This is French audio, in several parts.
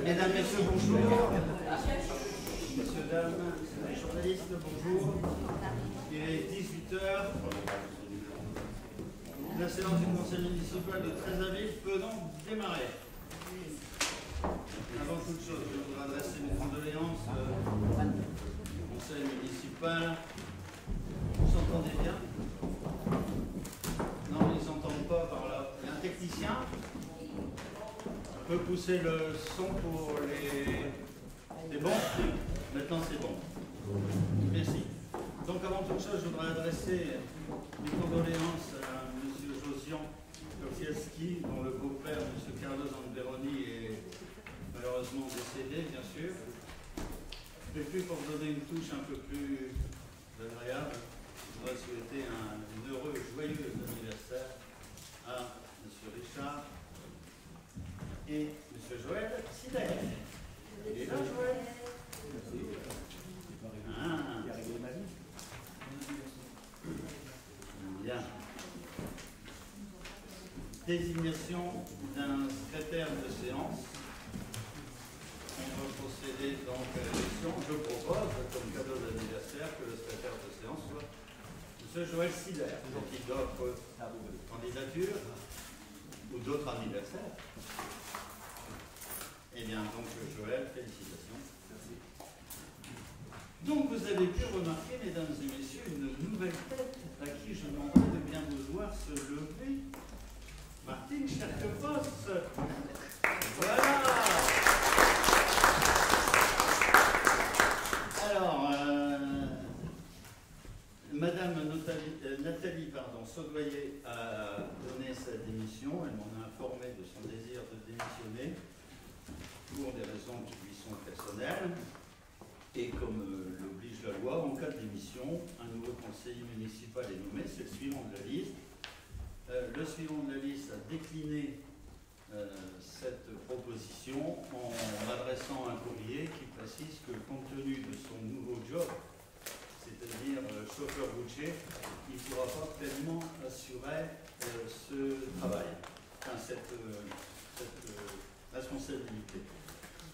Mesdames, Messieurs, bonjour. Messieurs, dames, les journalistes, bonjour. Il est 18 h. La séance du conseil municipal de Trézaville peut donc démarrer. Avant toute chose, je voudrais adresser mes condoléances au conseil municipal. Vous s'entendez bien? Non, ils s'entendent pas par là. Il y a un technicien. On peut pousser le son pour les... C'est bon? Maintenant c'est bon. Merci. Donc avant toute chose, je voudrais adresser mes condoléances à M. Josian Kowalski, dont le beau-père, M. Carlos Andveroni, est malheureusement décédé, bien sûr. Et puis pour donner une touche un peu plus agréable, je voudrais souhaiter un heureux, joyeux anniversaire à M. Richard et M. Joël Sider. Il est là, Joël? Ah. Bien. Désignation d'un secrétaire de séance. On va procéder donc à l'élection. Je propose, comme cadeau d'anniversaire, que le secrétaire de séance soit M. Joël Sider, qui offre candidature ou d'autres anniversaires. Eh bien, donc, Joël, félicitations. Merci. Donc, vous avez pu remarquer, mesdames et messieurs, une nouvelle tête à qui je demanderai de bien vouloir se lever. Martine Cherkepos. Voilà. Alors, Madame Nathalie Saudoyer a donné sa démission. Elle m'en a informé de son désir de démissionner pour des raisons qui lui sont personnelles. Et comme l'oblige la loi, en cas de démission, un nouveau conseiller municipal est nommé, c'est le suivant de la liste. Le suivant de la liste a décliné cette proposition en adressant un courrier qui précise que, compte tenu de son nouveau job, c'est-à-dire chauffeur routier, il ne pourra pas pleinement assurer ce travail, enfin cette responsabilité.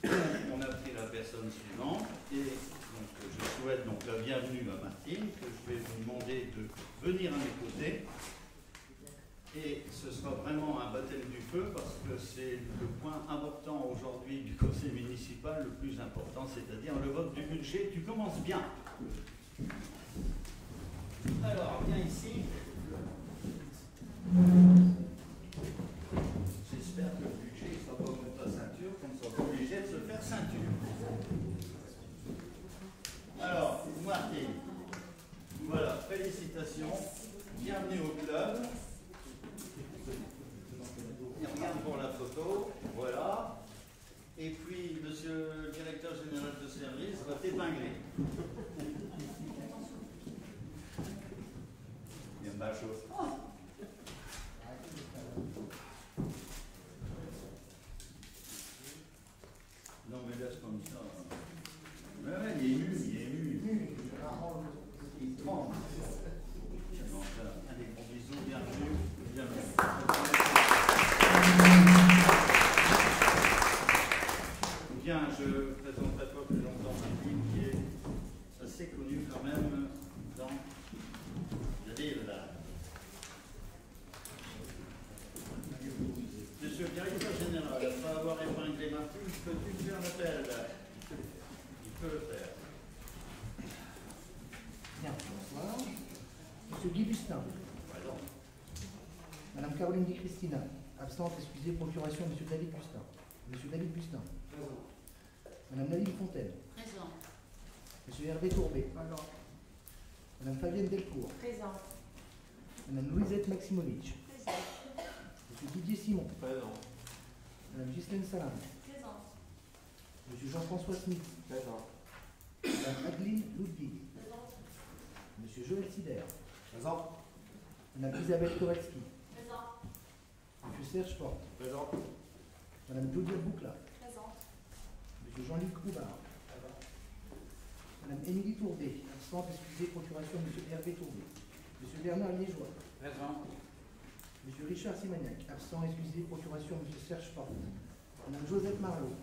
On a pris la personne suivante et donc, je souhaite donc la bienvenue à Martine, que je vais vous demander de venir à mes côtés. Et ce sera vraiment un baptême du feu parce que c'est le point important aujourd'hui du conseil municipal, le plus important, c'est-à-dire le vote du budget. Tu commences bien. Alors, viens ici. J'espère que le budget ne sera pas au mettre la ceinture, qu'on ne soit pas obligé de se faire ceinture. Alors, Martine, voilà, félicitations. Bienvenue au club. Et regarde pour la photo, voilà. Et puis, monsieur le directeur général de service va t'épingler. Bien bas chaud. Non mais laisse comme ça. Ouais, il est ému, il est ému. Il tremble. Un des gros bisous, bienvenue. Bien, je présenterai pas plus longtemps Martine, qui est assez connue quand même dans la ville. Monsieur le directeur général, après avoir épinglé Martine, peux-tu faire l'appel? Il peut le faire. Bien, bonsoir. Monsieur Guy Bustin. Pardon. Madame Caroline Di Cristina, absente, excusez, procuration, Monsieur David Bustin. Monsieur David Bustin. Présent. Madame Nadine Fontaine. Présent. Monsieur Hervé Tourbet. Présent. Madame Fabienne Delcourt. Présent. Madame Louisette Maximovic. Présent. Monsieur Didier Simon. Présent. Madame Ghislaine Salam. Présent. Monsieur Jean-François Smith. Présent. Madame Adeline Ludwig. Présent. Monsieur Joël Sider. Présent. Madame Isabelle Kowalski. Présent. Monsieur Serge Porte. Présent. Madame Claudia Boucla. Présent. Monsieur Jean-Luc Roubard. Madame Émilie Tourbet, absente, excusez, procuration, Monsieur Hervé Tourbet. Monsieur Bernard Liégeois. Présent. Monsieur Richard Simagnac, absent, excusé, procuration, Monsieur Serge Porte. Madame Josette Marlot.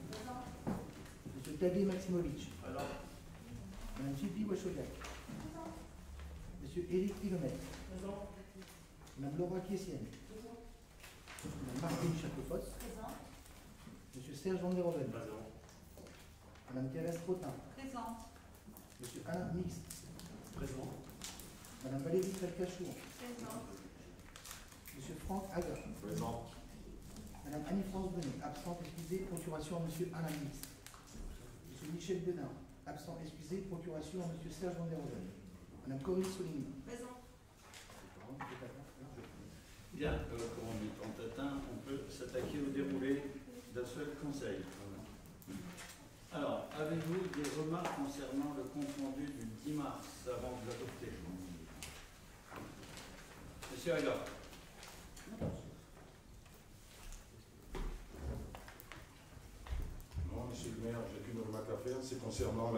Monsieur Tadej Maximovic. Madame Sylvie Wachoyak. Monsieur Éric Philomètre. Madame Laura Kiessienne. Madame Martine Chapefos. Monsieur Serge Van der Hoven. Madame Thérèse Potin. Présente. Monsieur Alain Mix. Présent. Madame Valérie Falcachou. Présente. Monsieur Franck Haga. Présent. Madame Annie-France Benet, absente, excusée, procuration à Monsieur Alain Mix. Monsieur Michel Benin, absent, excusé, procuration à Monsieur Serge Van der Hoven. Madame Corinne Soligny. Présente. Bien, comme on est en tatin, on peut s'attaquer au déroulé d'un seul conseil. Alors, avez-vous des remarques concernant le compte rendu du 10 mars avant de l'adopter? Monsieur Haga. Non, monsieur le maire, j'ai qu'une remarque à faire, c'est concernant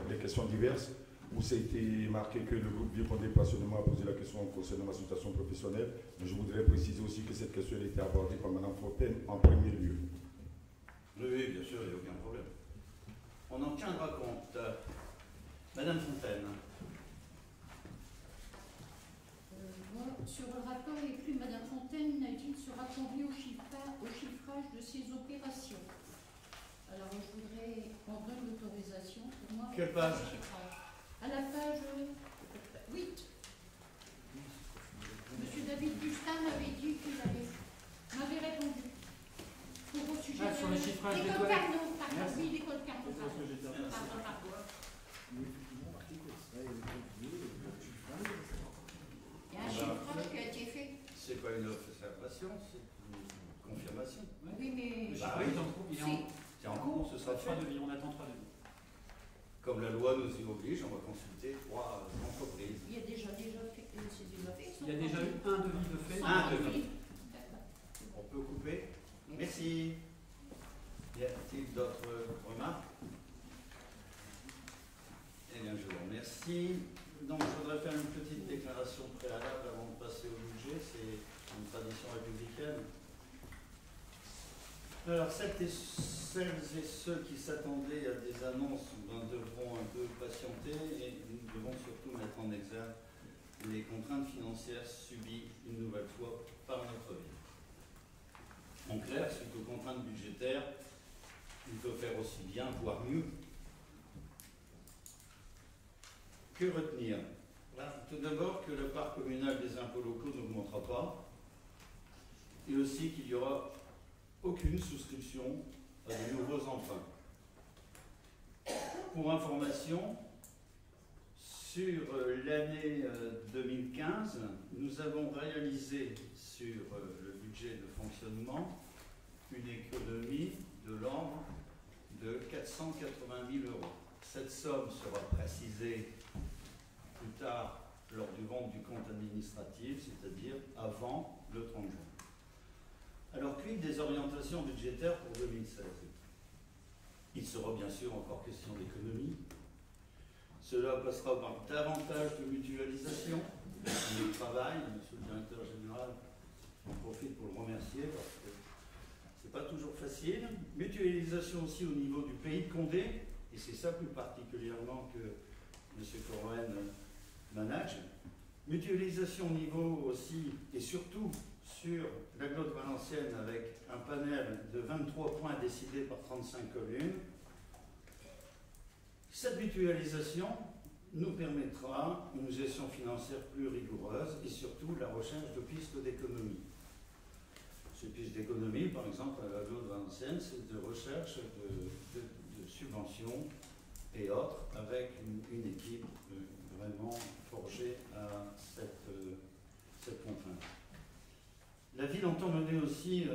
les questions diverses, où ça a été marqué que le groupe Virondé passionnément a posé la question concernant ma situation professionnelle, mais je voudrais préciser aussi que cette question a été abordée par Mme Fontaine en premier lieu. Oui, bien sûr, il n'y a aucun problème. On en tiendra compte. Madame Fontaine. Moi, sur le rapport écrit, Madame Fontaine n'a-t-il sera conduit au chiffrage de ces opérations. Alors, je voudrais qu'on donne l'autorisation pour moi. Quelle page? À la page 8. Monsieur David Bustin m'avait dit qu'il m'avait répondu. Pour au sujet sur le chiffrage des l'école toilettes. Carnot, pardon. Merci. Oui, l'école Carnot, C'est ce que j'ai dit. pardon. Il y a un chiffrage qui a été fait. C'est pas une observation, c'est une confirmation. Oui, mais... Bah oui, c'est en cours, ce sera fait. On attend 3 devis. Comme la loi nous y oblige, on va consulter 3 entreprises. Il y a déjà fait, c'est déjà fait. Il y a déjà eu un devis de fait. Un devis. D'accord. On peut couper. Merci. Y a-t-il d'autres remarques? Eh bien, je vous remercie. Donc, je voudrais faire une petite déclaration préalable avant de passer au budget. C'est une tradition républicaine. Alors, celles et ceux qui s'attendaient à des annonces devront un peu patienter et nous devons surtout mettre en exergue les contraintes financières subies une nouvelle fois par notre ville. En clair, suite aux contraintes budgétaires, il peut faire aussi bien, voire mieux. Que retenir? Tout d'abord que le parc communal des impôts locaux n'augmentera pas et aussi qu'il n'y aura aucune souscription à de nouveaux emprunts. Pour information, sur l'année 2015, nous avons réalisé sur le budget de fonctionnement une économie de l'ordre de 480 000 €. Cette somme sera précisée plus tard lors du vote du compte administratif, c'est-à-dire avant le 30 juin. Alors, quid des orientations budgétaires pour 2016? Il sera bien sûr encore question d'économie. Cela passera par davantage de mutualisation, de travail. Monsieur le directeur général, j'en profite pour le remercier parce que c'est pas toujours facile. Mutualisation aussi au niveau du pays de Condé, et c'est ça plus particulièrement que M. Cohen manage. Mutualisation au niveau aussi et surtout sur l'agglomération de Valenciennes avec un panel de 23 points décidés par 35 communes. Cette mutualisation nous permettra une gestion financière plus rigoureuse et surtout la recherche de pistes d'économie. Ces pistes d'économie, par exemple, à l'agglomération de Valenciennes, c'est de recherche de subventions et autres avec une équipe vraiment forgée à cette contrainte. La ville entend mener aussi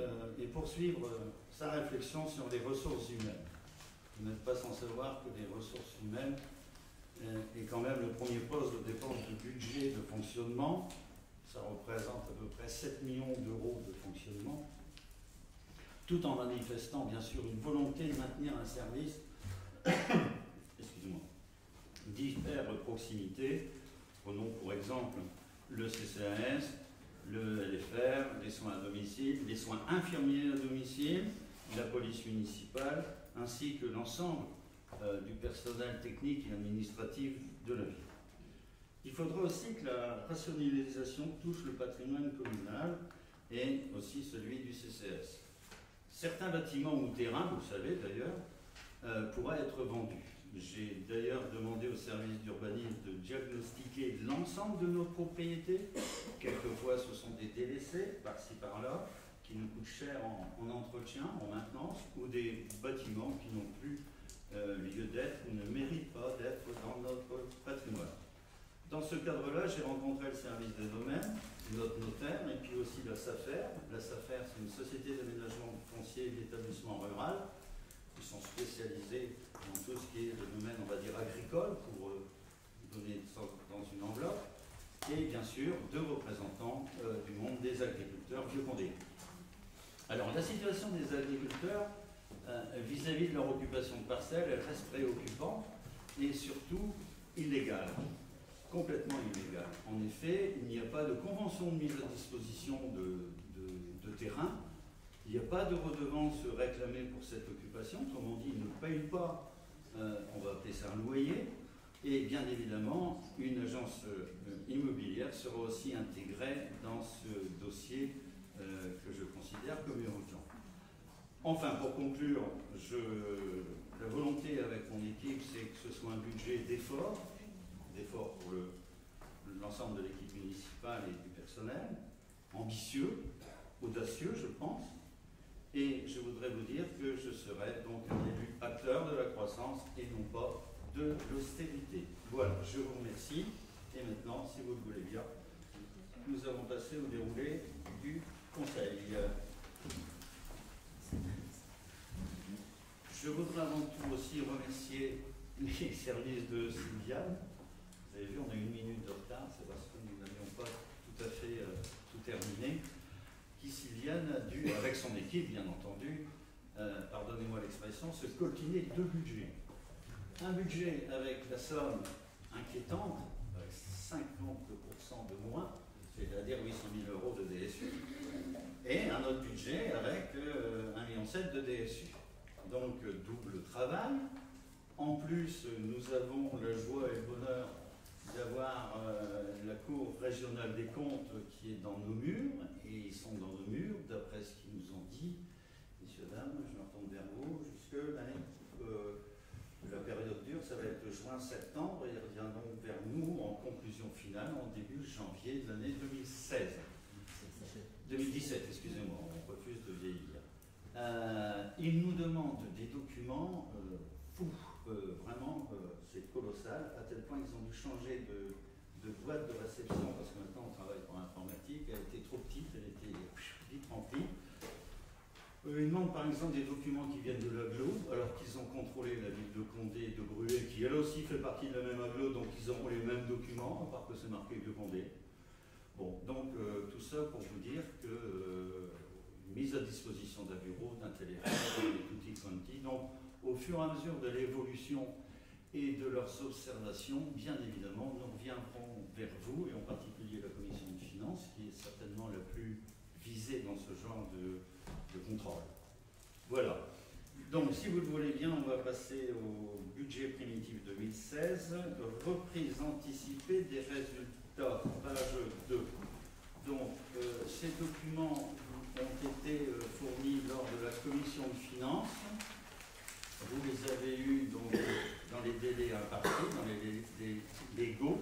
et poursuivre sa réflexion sur les ressources humaines. Vous n'êtes pas sans savoir que les ressources humaines est quand même le premier poste de dépense du budget de fonctionnement. Ça représente à peu près 7 millions d'euros de fonctionnement, tout en manifestant bien sûr une volonté de maintenir un service d'hyper proximité. Prenons pour exemple le CCAS, le LFR, les soins à domicile, les soins infirmiers à domicile, la police municipale, ainsi que l'ensemble du personnel technique et administratif de la ville. Il faudra aussi que la rationalisation touche le patrimoine communal et aussi celui du CCS. Certains bâtiments ou terrains, vous le savez d'ailleurs, pourraient être vendus. J'ai d'ailleurs demandé au service d'urbanisme de diagnostiquer l'ensemble de nos propriétés. Quelquefois, ce sont des délaissés, par-ci par-là, qui nous coûtent cher en entretien, en maintenance, ou des bâtiments qui n'ont plus lieu d'être ou ne méritent pas d'être dans notre patrimoine. Dans ce cadre-là, j'ai rencontré le service des domaines, notre notaire, et puis aussi la SAFER. La SAFER, c'est une société d'aménagement foncier et d'établissement rural, qui sont spécialisés dans tout ce qui est le domaine, on va dire, agricole, pour donner ça dans une enveloppe, et bien sûr, deux représentants du monde des agriculteurs vieux-condés. Alors, la situation des agriculteurs vis-à-vis de leur occupation de parcelles, elle reste préoccupante et surtout illégale, complètement illégale. En effet, il n'y a pas de convention de mise à disposition de terrain. Il n'y a pas de redevance réclamée pour cette occupation. Comme on dit, ils ne payent pas, on va appeler ça un loyer. Et bien évidemment, une agence immobilière sera aussi intégrée dans ce dossier que je considère comme urgent. Enfin, pour conclure, la volonté avec mon équipe, c'est que ce soit un budget d'effort pour l'ensemble de l'équipe municipale et du personnel, ambitieux, audacieux, je pense. Et je voudrais vous dire que je serai donc un élu acteur de la croissance et non pas de l'austérité. Voilà, je vous remercie. Et maintenant, si vous le voulez bien, nous avons passé au déroulé du conseil. Je voudrais avant tout aussi remercier les services de Sylviane. Vous avez vu, on a 1 minute de retard, c'est parce que nous n'avions pas tout à fait tout terminé. Qui, Sylviane, a dû, avec son équipe bien entendu, pardonnez-moi l'expression, se coltiner 2 budgets. Un budget avec la somme inquiétante, avec 50% de moins, c'est-à-dire 800 000 € de DSU, et un autre budget avec 1,7 million de DSU. Donc double travail. En plus, nous avons la joie et le bonheur d'avoir la Cour régionale des comptes qui est dans nos murs, et ils sont dans nos murs, d'après ce qu'ils nous ont dit, messieurs, dames, je me retourne vers vous, jusque l'année, la période dure, ça va être juin-septembre, et il revient donc vers nous en conclusion finale, en début janvier de l'année 2017, excusez-moi, on refuse de vieillir. Ils nous demandent des documents fous, vraiment, c'est colossal, à tel point qu'ils ont dû changer de boîte de réception, parce que maintenant on travaille pour l'informatique, elle était trop petite, elle était vite remplie. Ils demandent par exemple des documents qui viennent de l'agglo, alors qu'ils ont contrôlé la ville de Condé et de Bruay, qui elle aussi fait partie de la même agglo, donc ils auront les mêmes documents, à part que c'est marqué de Condé. Bon, donc tout ça pour vous dire que mise à disposition d'un bureau, d'un téléphone, des tutti quanti. Donc, au fur et à mesure de l'évolution et de leurs observations, bien évidemment, nous reviendrons vers vous, et en particulier la commission des finances, qui est certainement la plus visée dans ce genre de contrôle. Voilà. Donc, si vous le voulez bien, on va passer au budget primitif 2016, reprise anticipée des résultats, page 2. Donc, ces documents ont été fournis lors de la commission de finances. Vous les avez eus donc, dans les délais impartis, dans les délais légaux.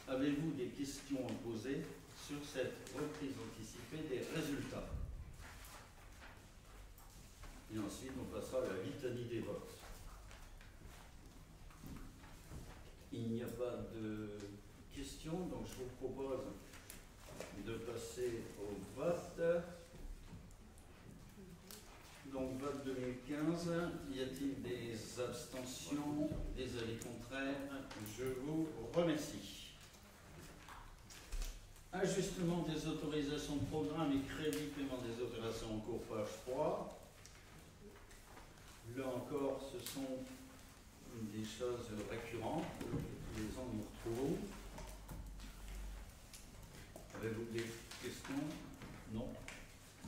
Avez-vous des questions à poser sur cette reprise anticipée des résultats? Et ensuite, on passera à la litanie des votes. Il n'y a pas de questions, donc je vous propose de passer au vote. Donc, vote 2015. Y a-t-il des abstentions, des avis contraires? Je vous remercie. Ajustement des autorisations de programme et crédit paiement des opérations en cours, page 3. Là encore, ce sont des choses récurrentes que tous les ans nous retrouvons. Avez-vous des Question? Non?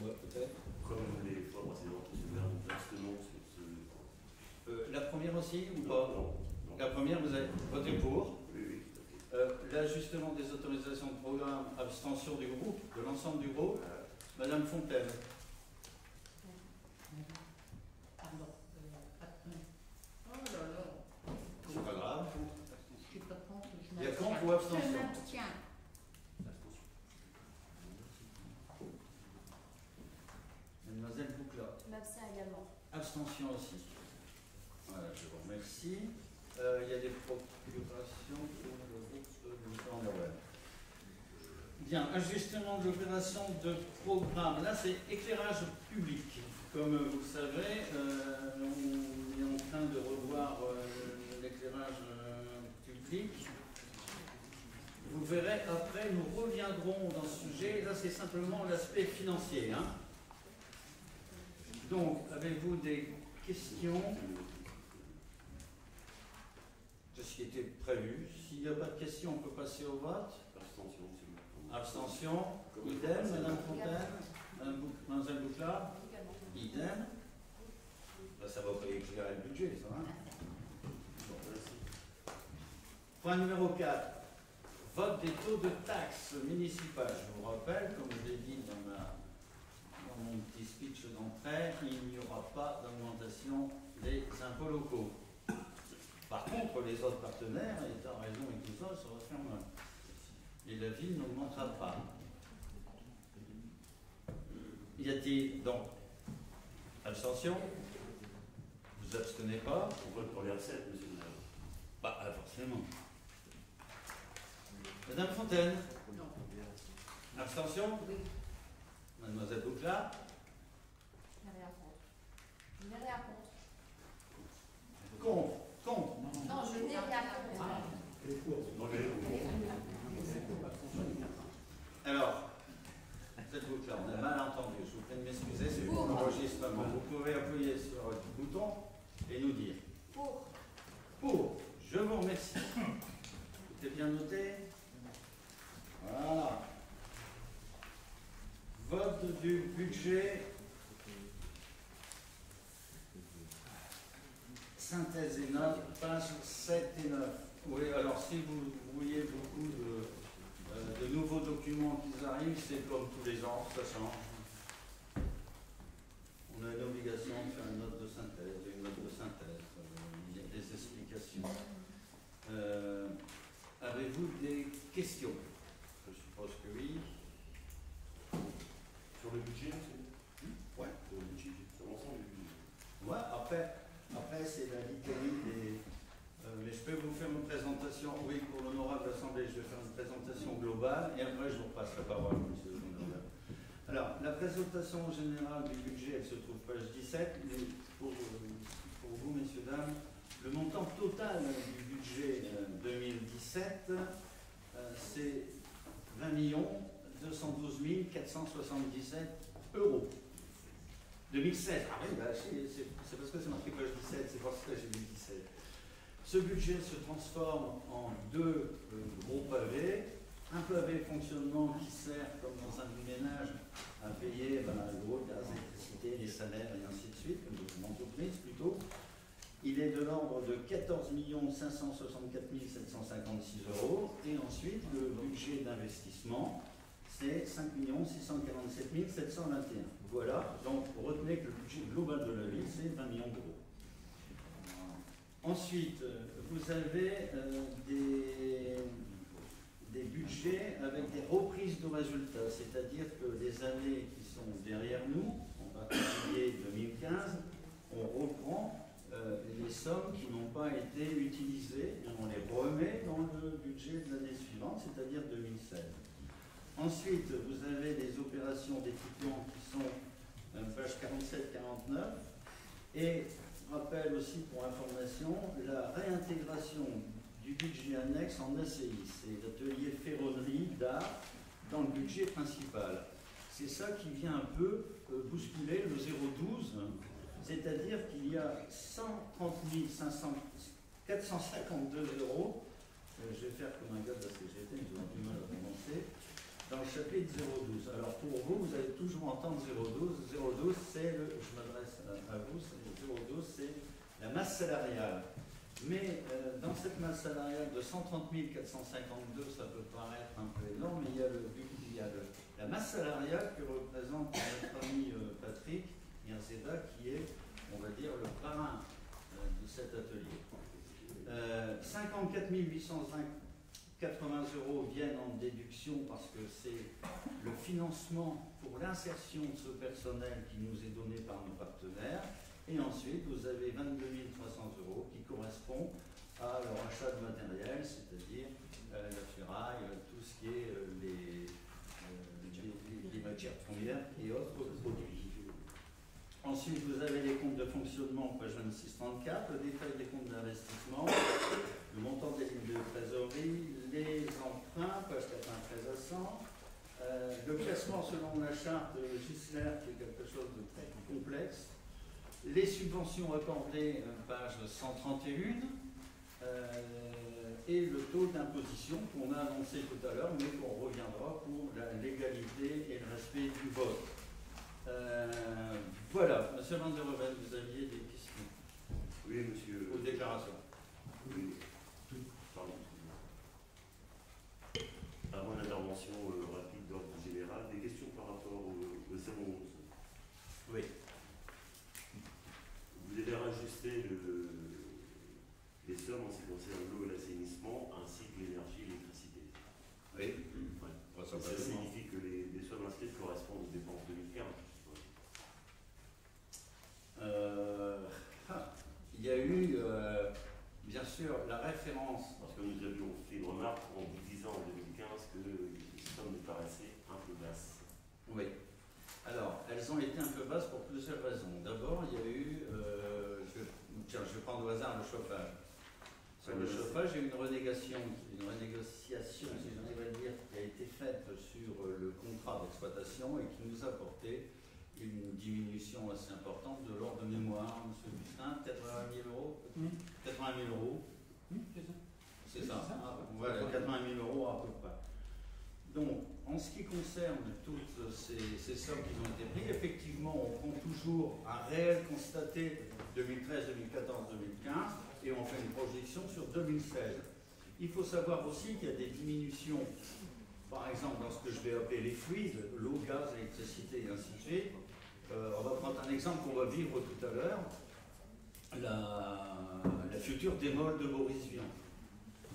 Ouais, peut-être. Comme les fois précédentes, c'est un versement sur ce. La première aussi ou pas? Non. La première, vous avez voté pour. Oui, oui, tout à fait. L'ajustement des autorisations de programme, abstention du groupe, de l'ensemble du groupe. Madame Fontaine. Pardon. Oh là là. C'est pas grave. Je sais pas contre, je Il y a m'abstiens. contre ou abstention? Je m'abstiens. Mademoiselle Boucla. Je m'abstiens également. Abstention aussi. Voilà, je vous remercie. Il y a des procurations pour le groupe du plan Noël. Bien, ajustement de l'opération de programme. Là, c'est éclairage public. Comme vous le savez, on est en train de revoir l'éclairage public. Vous verrez, après, nous reviendrons dans ce sujet. Là, c'est simplement l'aspect financier. Hein. Donc, avez-vous des questions de ce qui était prévu? S'il n'y a pas de questions, on peut passer au vote. Abstention, c'est bon. Abstention. Idem, Madame Fontaine. Mademoiselle Boucla. Également. Idem. Là, ça va pas éclairer le budget, ça. Hein. Bon, merci. Point numéro 4. Vote des taux de taxes municipales. Je vous rappelle, comme je l'ai dit dans mon petit speech d'entrée, il n'y aura pas d'augmentation des impôts locaux. Par contre, les autres partenaires, État, raison et tout ça, ça va faire mal. Et la ville n'augmentera pas. Y a-t-il donc abstention? Vous abstenez pas? On vote pour les recettes, monsieur le maire. Bah, forcément. Madame Fontaine? Non. Abstention? Oui. Mademoiselle Boucla? Je n'ai rien contre. Je n'ai rien contre. Contre. Contre. Non, je n'ai rien contre. Non, Alors, cette boucle-là, on a mal entendu. Je vous prie de m'excuser, c'est Pour. pour l'enregistrement. Vous pouvez appuyer sur le bouton et nous dire. Pour. Pour. Je vous remercie. Tout est bien noté? Voilà. Vote du budget. Synthèse et notes, pages 7 et 9. Oui, alors si vous voyez beaucoup de nouveaux documents qui arrivent, c'est comme tous les ans, ça change. On a une obligation de faire une note de synthèse, il y a des explications. Avez-vous des questions? Je suppose que oui. Sur le budget, c'est Ouais. sur le budget, sur l'ensemble du budget. Ouais, après c'est la litanie des... mais je peux vous faire une présentation, oui, pour l'honorable assemblée, je vais faire une présentation globale et après je vous repasse la parole, monsieur le honorable. Alors, la présentation générale du budget, elle se trouve page 17, mais pour vous, messieurs, dames, le montant total du budget 2017, c'est 20 212 477 euros. 2016, ah oui, bah, c'est parce que c'est marqué page 17, c'est pour ça que j'ai mis 17. Ce budget se transforme en deux gros pavés. Un pavé fonctionnement qui sert, comme dans un ménage, à payer l'eau, le gaz, l'électricité, les salaires et ainsi de suite, comme dans une entreprise plutôt. Il est de l'ordre de 14 564 756 euros. Et ensuite, le budget d'investissement, c'est 5 647 721. Voilà, donc retenez que le budget global de la ville, c'est 20 millions d'euros. Ensuite, vous avez des budgets avec des reprises de résultats, c'est-à-dire que les années qui sont derrière nous, en particulier 2015, on reprend les sommes qui n'ont pas été utilisées et on les remet dans le budget de l'année suivante, c'est-à-dire 2016. Ensuite, vous avez les opérations d'équipement qui sont page 47-49 et je rappelle aussi pour information la réintégration du budget annexe en ACI, c'est l'atelier ferronnerie d'art dans le budget principal. C'est ça qui vient un peu bousculer le 012, c'est-à-dire qu'il y a 130 452 euros, je vais faire comme un gars de la CGT, ils ont du mal à prononcer, dans le chapitre 012. Alors pour vous, vous allez toujours entendre 012. 012, c'est le, je m'adresse à vous, c'est 012, c'est la masse salariale. Mais dans cette masse salariale de 130 452, ça peut paraître un peu énorme, mais il y a la masse salariale que représente notre ami Patrick Yerzeda, qui est, on va dire, le parrain de cet atelier. 54 880 € viennent en déduction parce que c'est le financement pour l'insertion de ce personnel qui nous est donné par nos partenaires. Et ensuite, vous avez 22 300 € qui correspond à leur achat de matériel, c'est-à-dire la ferraille, tout ce qui est les matières premières et autres produits. Ensuite, vous avez les comptes de fonctionnement, page 26-34, le détail des comptes d'investissement, le montant des lignes de trésorerie, les emprunts, page 93 à 100, le classement selon la charte Gisler, qui est quelque chose de très complexe, les subventions accordées, page 131, et le taux d'imposition qu'on a annoncé tout à l'heure, mais qu'on reviendra pour la légalité et le respect du vote. Voilà, Monsieur Van der Hoeven, vous aviez des questions? Oui, monsieur. Aux déclarations. Oui. Pardon. Avant l'intervention rapide d'ordre général, des questions par rapport au 011. Oui. Vous avez rajusté les sommes en ce qui concerne l'eau et l'assainissement, ainsi que l'énergie et l'électricité. Oui. Ouais. Ça signifie que les sommes inscrites correspondent aux dépenses 2015. Il y a eu, bien sûr, la référence. Parce que nous avions fait une remarque en vous disant en 2015 que les sommes nous paraissaient un peu basses. Oui. Alors, elles ont été un peu basses pour plusieurs raisons. D'abord, il y a eu, je vais prendre au hasard le chauffage. Sur le chauffage, il y a eu une renégociation, si j'arrive à le dire, qui a été faite sur le contrat d'exploitation et qui nous a apporté une diminution assez importante de l'ordre de mémoire, M. Bustin, 80 000 €. 80 000 €. C'est ça. Voilà, 80 000 € à peu près. Donc, en ce qui concerne toutes ces sommes qui ont été prises, effectivement, on prend toujours un réel constaté 2013, 2014, 2015 et on fait une projection sur 2016. Il faut savoir aussi qu'il y a des diminutions, par exemple, dans ce que je vais appeler les fluides, l'eau, gaz, électricité et ainsi de suite. On va prendre un exemple qu'on va vivre tout à l'heure, la future démol de Boris Vian.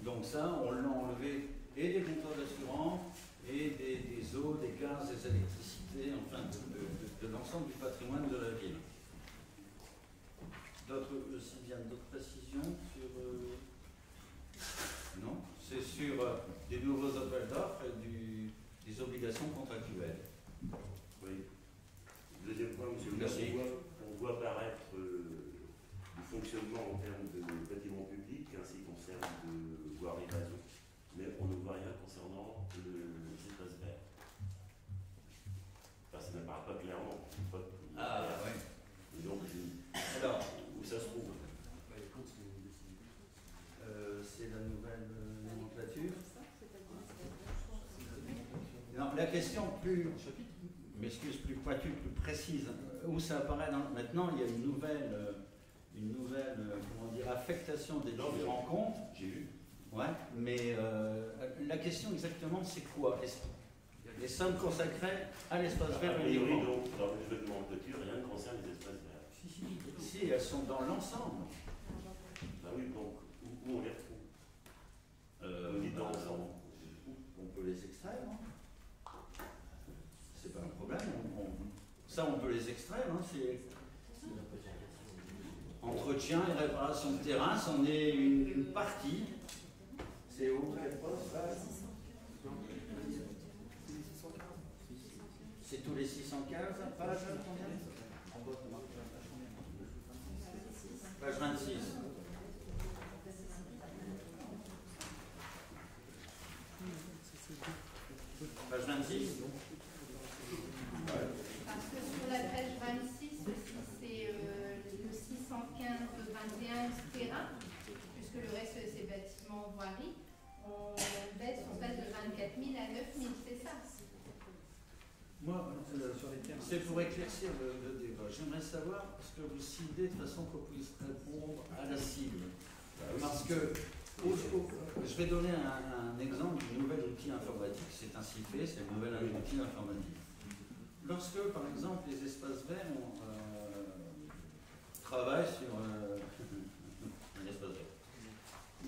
Donc ça, on l'a enlevé et des contrats d'assurance, et des eaux, des gaz, des électricités, enfin de l'ensemble du patrimoine de la ville. Sylviane, d'autres précisions sur... Non, c'est sur des nouveaux appels d'offres et des obligations contractuelles. Oui. Deuxième point, monsieur le maire, on voit apparaître du fonctionnement en termes de bâtiments publics, ainsi concerne de voirie réseau, mais on ne voit rien concernant les espaces verts. Enfin, ça n'apparaît pas clairement. Ah, oui. Et donc, alors, où ça se trouve? C'est la nouvelle nomenclature. Non, la question plus pointue, plus précise, où ça apparaît maintenant, il y a une nouvelle comment dire, affectation des différents comptes. J'ai vu. Ouais, mais la question exactement, c'est quoi? Les sommes consacrées à l'espace vert uniquement. Donc, dans le jeu de nomenclature, rien ne concerne les espaces verts. Si, elles sont dans l'ensemble. Bah oui, donc, où on les retrouve? On dit dans l'ensemble. On peut les extraire, hein. C'est pas un problème. Ça, on peut les extraire. Hein. C'est entretien et réparation de terrain, c'en est une partie. C'est où? Quel poste? C'est tous les 615 pages, combien? Page 26. Page 26. Parce que sur la page 26, c'est le 615-21, etc. Puisque le reste c'est bâtiments voirie. On baisse, on passe de 24 000 à 9 000, c'est ça? Moi, sur les termes. c'est pour éclaircir le débat. J'aimerais savoir ce que vous ciblez de façon qu'on puisse répondre à la cible. Parce que, je vais donner un exemple d'un nouvel outil informatique. C'est ainsi fait, c'est un nouvel outil informatique. Lorsque, par exemple, les espaces verts travaillent sur un espace vert,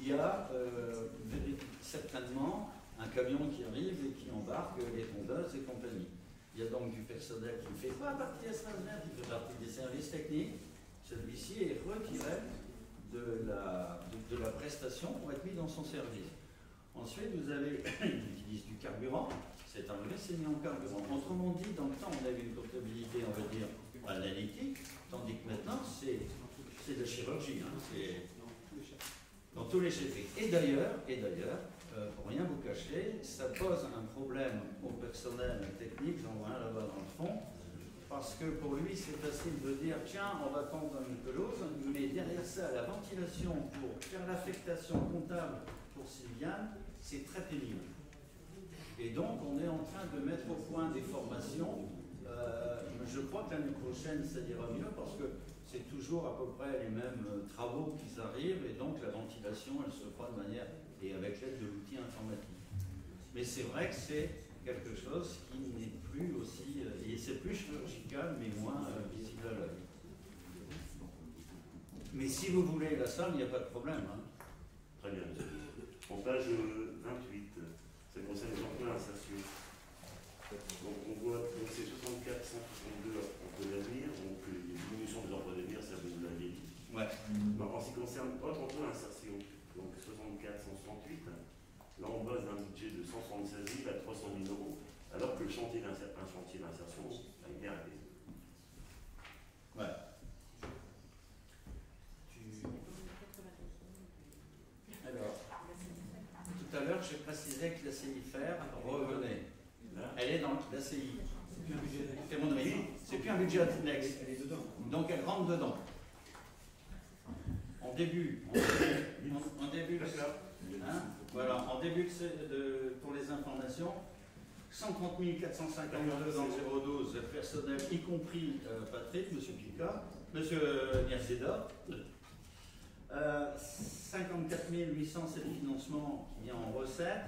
il y a certainement un camion qui arrive et qui embarque les tondeuses et compagnie. Il y a donc du personnel qui ne fait pas partie des espaces verts, qui fait partie des services techniques. Celui-ci est retiré de la prestation pour être mis dans son service. Ensuite, vous avez, il utilise du carburant, c'est enlevé, c'est mis en carburant. Autrement dit, dans le temps, on avait une comptabilité, on va dire, analytique, tandis que maintenant, c'est de la chirurgie, hein, c'est dans tous les chapitres. Et d'ailleurs, pour rien vous cacher, ça pose un problème au personnel technique, j'en vois un là-bas dans le fond, parce que pour lui, c'est facile de dire, tiens, on va tendre une pelouse, mais derrière ça, la ventilation pour faire l'affectation comptable pour Sylviane, c'est très pénible. Et donc, on est en train de mettre au point des formations. Je crois que l'année prochaine, ça ira mieux, parce que c'est toujours à peu près les mêmes travaux qui arrivent, et donc la ventilation, elle se fera de manière, et avec l'aide de l'outil informatique. Mais c'est vrai que c'est quelque chose qui n'est plus aussi, et c'est plus chirurgical, mais moins visible à l'œil. Mais si vous voulez la salle, il n'y a pas de problème. Hein. Très bien, monsieur. En page 28, ça concerne les emplois d'insertion. Donc on voit que c'est 64, 162 emplois d'avenir, donc les diminutions des emplois d'avenir, ça vous l'avez dit. Ouais. Donc, en ce qui concerne autre emploi d'insertion, donc 64, 168, là on base un budget de 176 000 à 300 000 euros, alors que le chantier d'insertion a été arrêté. Ouais. Alors, tout à l'heure, j'ai précisé que la CIFR revenait. Elle est dans la CI. C'est mon avis. C'est plus un budget annexe. Elle est dedans. Donc elle rentre dedans. En début pour les informations, 130 452 dans le 012, le personnel, y compris Patrick, M. Pika, M. Niazeda. 54 800, c'est le financement qui vient en recette,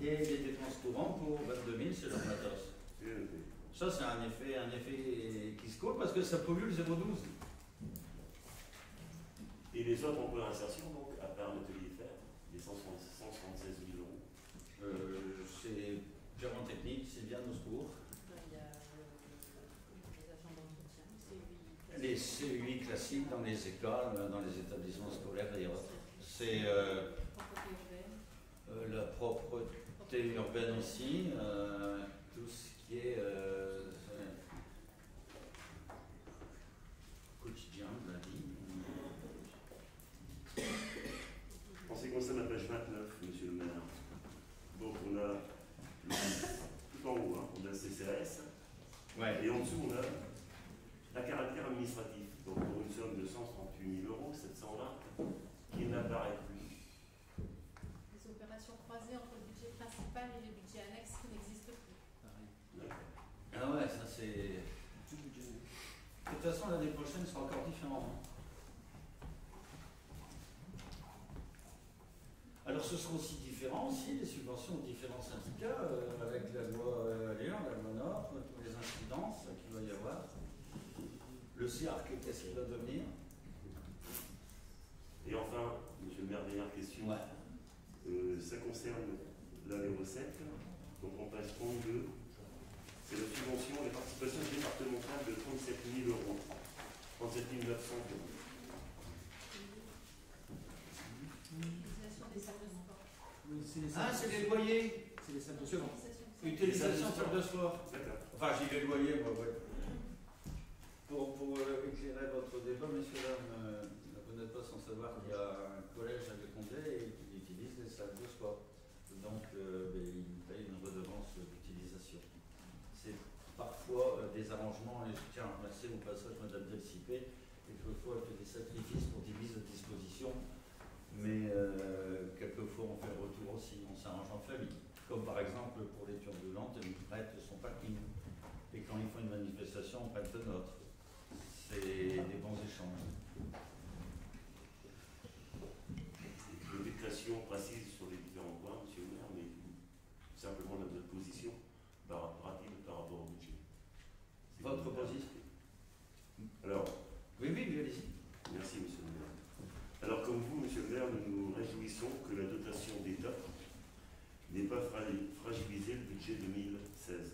et les dépenses courantes pour 22 000, c'est leur matos. Ça, c'est un effet qui se coule parce que ça pollue le 012. Et les autres emplois d'insertion, donc, à part l'atelier fer, les 176 000 euros. C'est gérant technique, c'est bien au secours. Il y a les agents d'entretien, Les CUI classiques dans les écoles, dans les établissements scolaires et autres. C'est la propreté urbaine aussi, tout ce qui est quotidien de la vie. En ce qui concerne la page 29, monsieur le maire, donc on a tout en haut, hein, on a le CCAS, Ouais. et en dessous on a la caractère administratif, donc pour une somme de 138 000 euros, 720, qui n'apparaît plus. Les opérations croisées entre le budget principal et les budgets annexes qui n'existent plus. Ah ouais, ça c'est. De toute façon, l'année prochaine sera encore différent. Alors ce sera aussi différent aussi, les subventions aux différents syndicats, avec la loi Léon, la loi Nord, toutes les incidences qu'il va y avoir. Le CIARC, qu'est-ce qu'il va devenir? Et enfin, monsieur le maire, dernière question. Ouais. Ça concerne là, les recettes, donc en page 32, c'est la subvention, les participations départementales de 37 000 euros, 37 900 euros. Utilisation des salles de sport. Oui, c'est les Ah, salles- c'est les loyers. c'est les salles de Second. sport. Utilisation de salle de sport. D'accord. Enfin, j'ai les loyers, moi, ouais. Pour éclairer votre débat, messieurs, dames, vous n'êtes pas sans savoir qu'il y a un collège à Condé et qui utilise les salles de sport. Donc, il paye une redevance d'utilisation. C'est parfois des arrangements, et je tiens à remercier au passage Mme Delcipé, quelquefois elle fait des sacrifices pour des mises à disposition, mais quelquefois on fait le retour aussi, on s'arrange en famille. Comme par exemple pour les turbulences, elle nous prête son parking. gens prennent de notes. C'est des bons échanges. Le déclaration précise sur les différents points, monsieur le maire, mais simplement notre position rapide par rapport au budget. C'est Votre comme- position? Alors, Oui, allez-y. merci monsieur le maire. Alors comme vous, monsieur le maire, nous nous réjouissons que la dotation d'État n'ait pas fragilisé le budget 2016.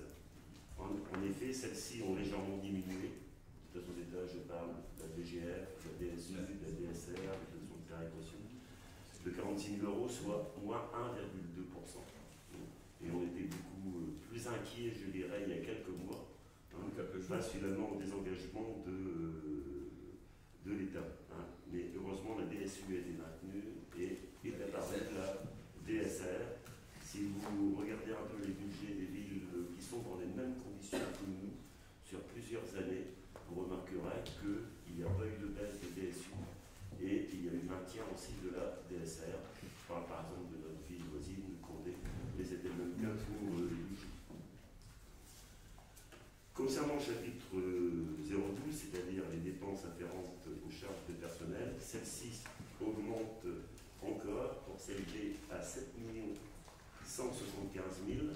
En effet, celles-ci ont légèrement diminué. De toute façon, d'État, je parle de la DGF, de la DSU, de la DSR, de la dotation de péréquation, de 46 000 €, soit moins 1,2%. Et on était beaucoup plus inquiets, je dirais, il y a quelques mois, face finalement au désengagement de l'État. Mais heureusement, la DSU a été maintenue et est apparue la DSR. Si vous regardez un peu les budgets des villes qui sont dans les mêmes conditions que nous sur plusieurs années, vous remarquerez qu'il n'y a pas eu de baisse de DSU et il y a eu maintien aussi de la DSR. Je parle par exemple de notre ville voisine, Condé, mais c'était le même cas pour les budgets. Concernant le chapitre 012, c'est-à-dire les dépenses afférentes aux charges de personnel, celles-ci augmentent encore pour s'élever à 7 175 000,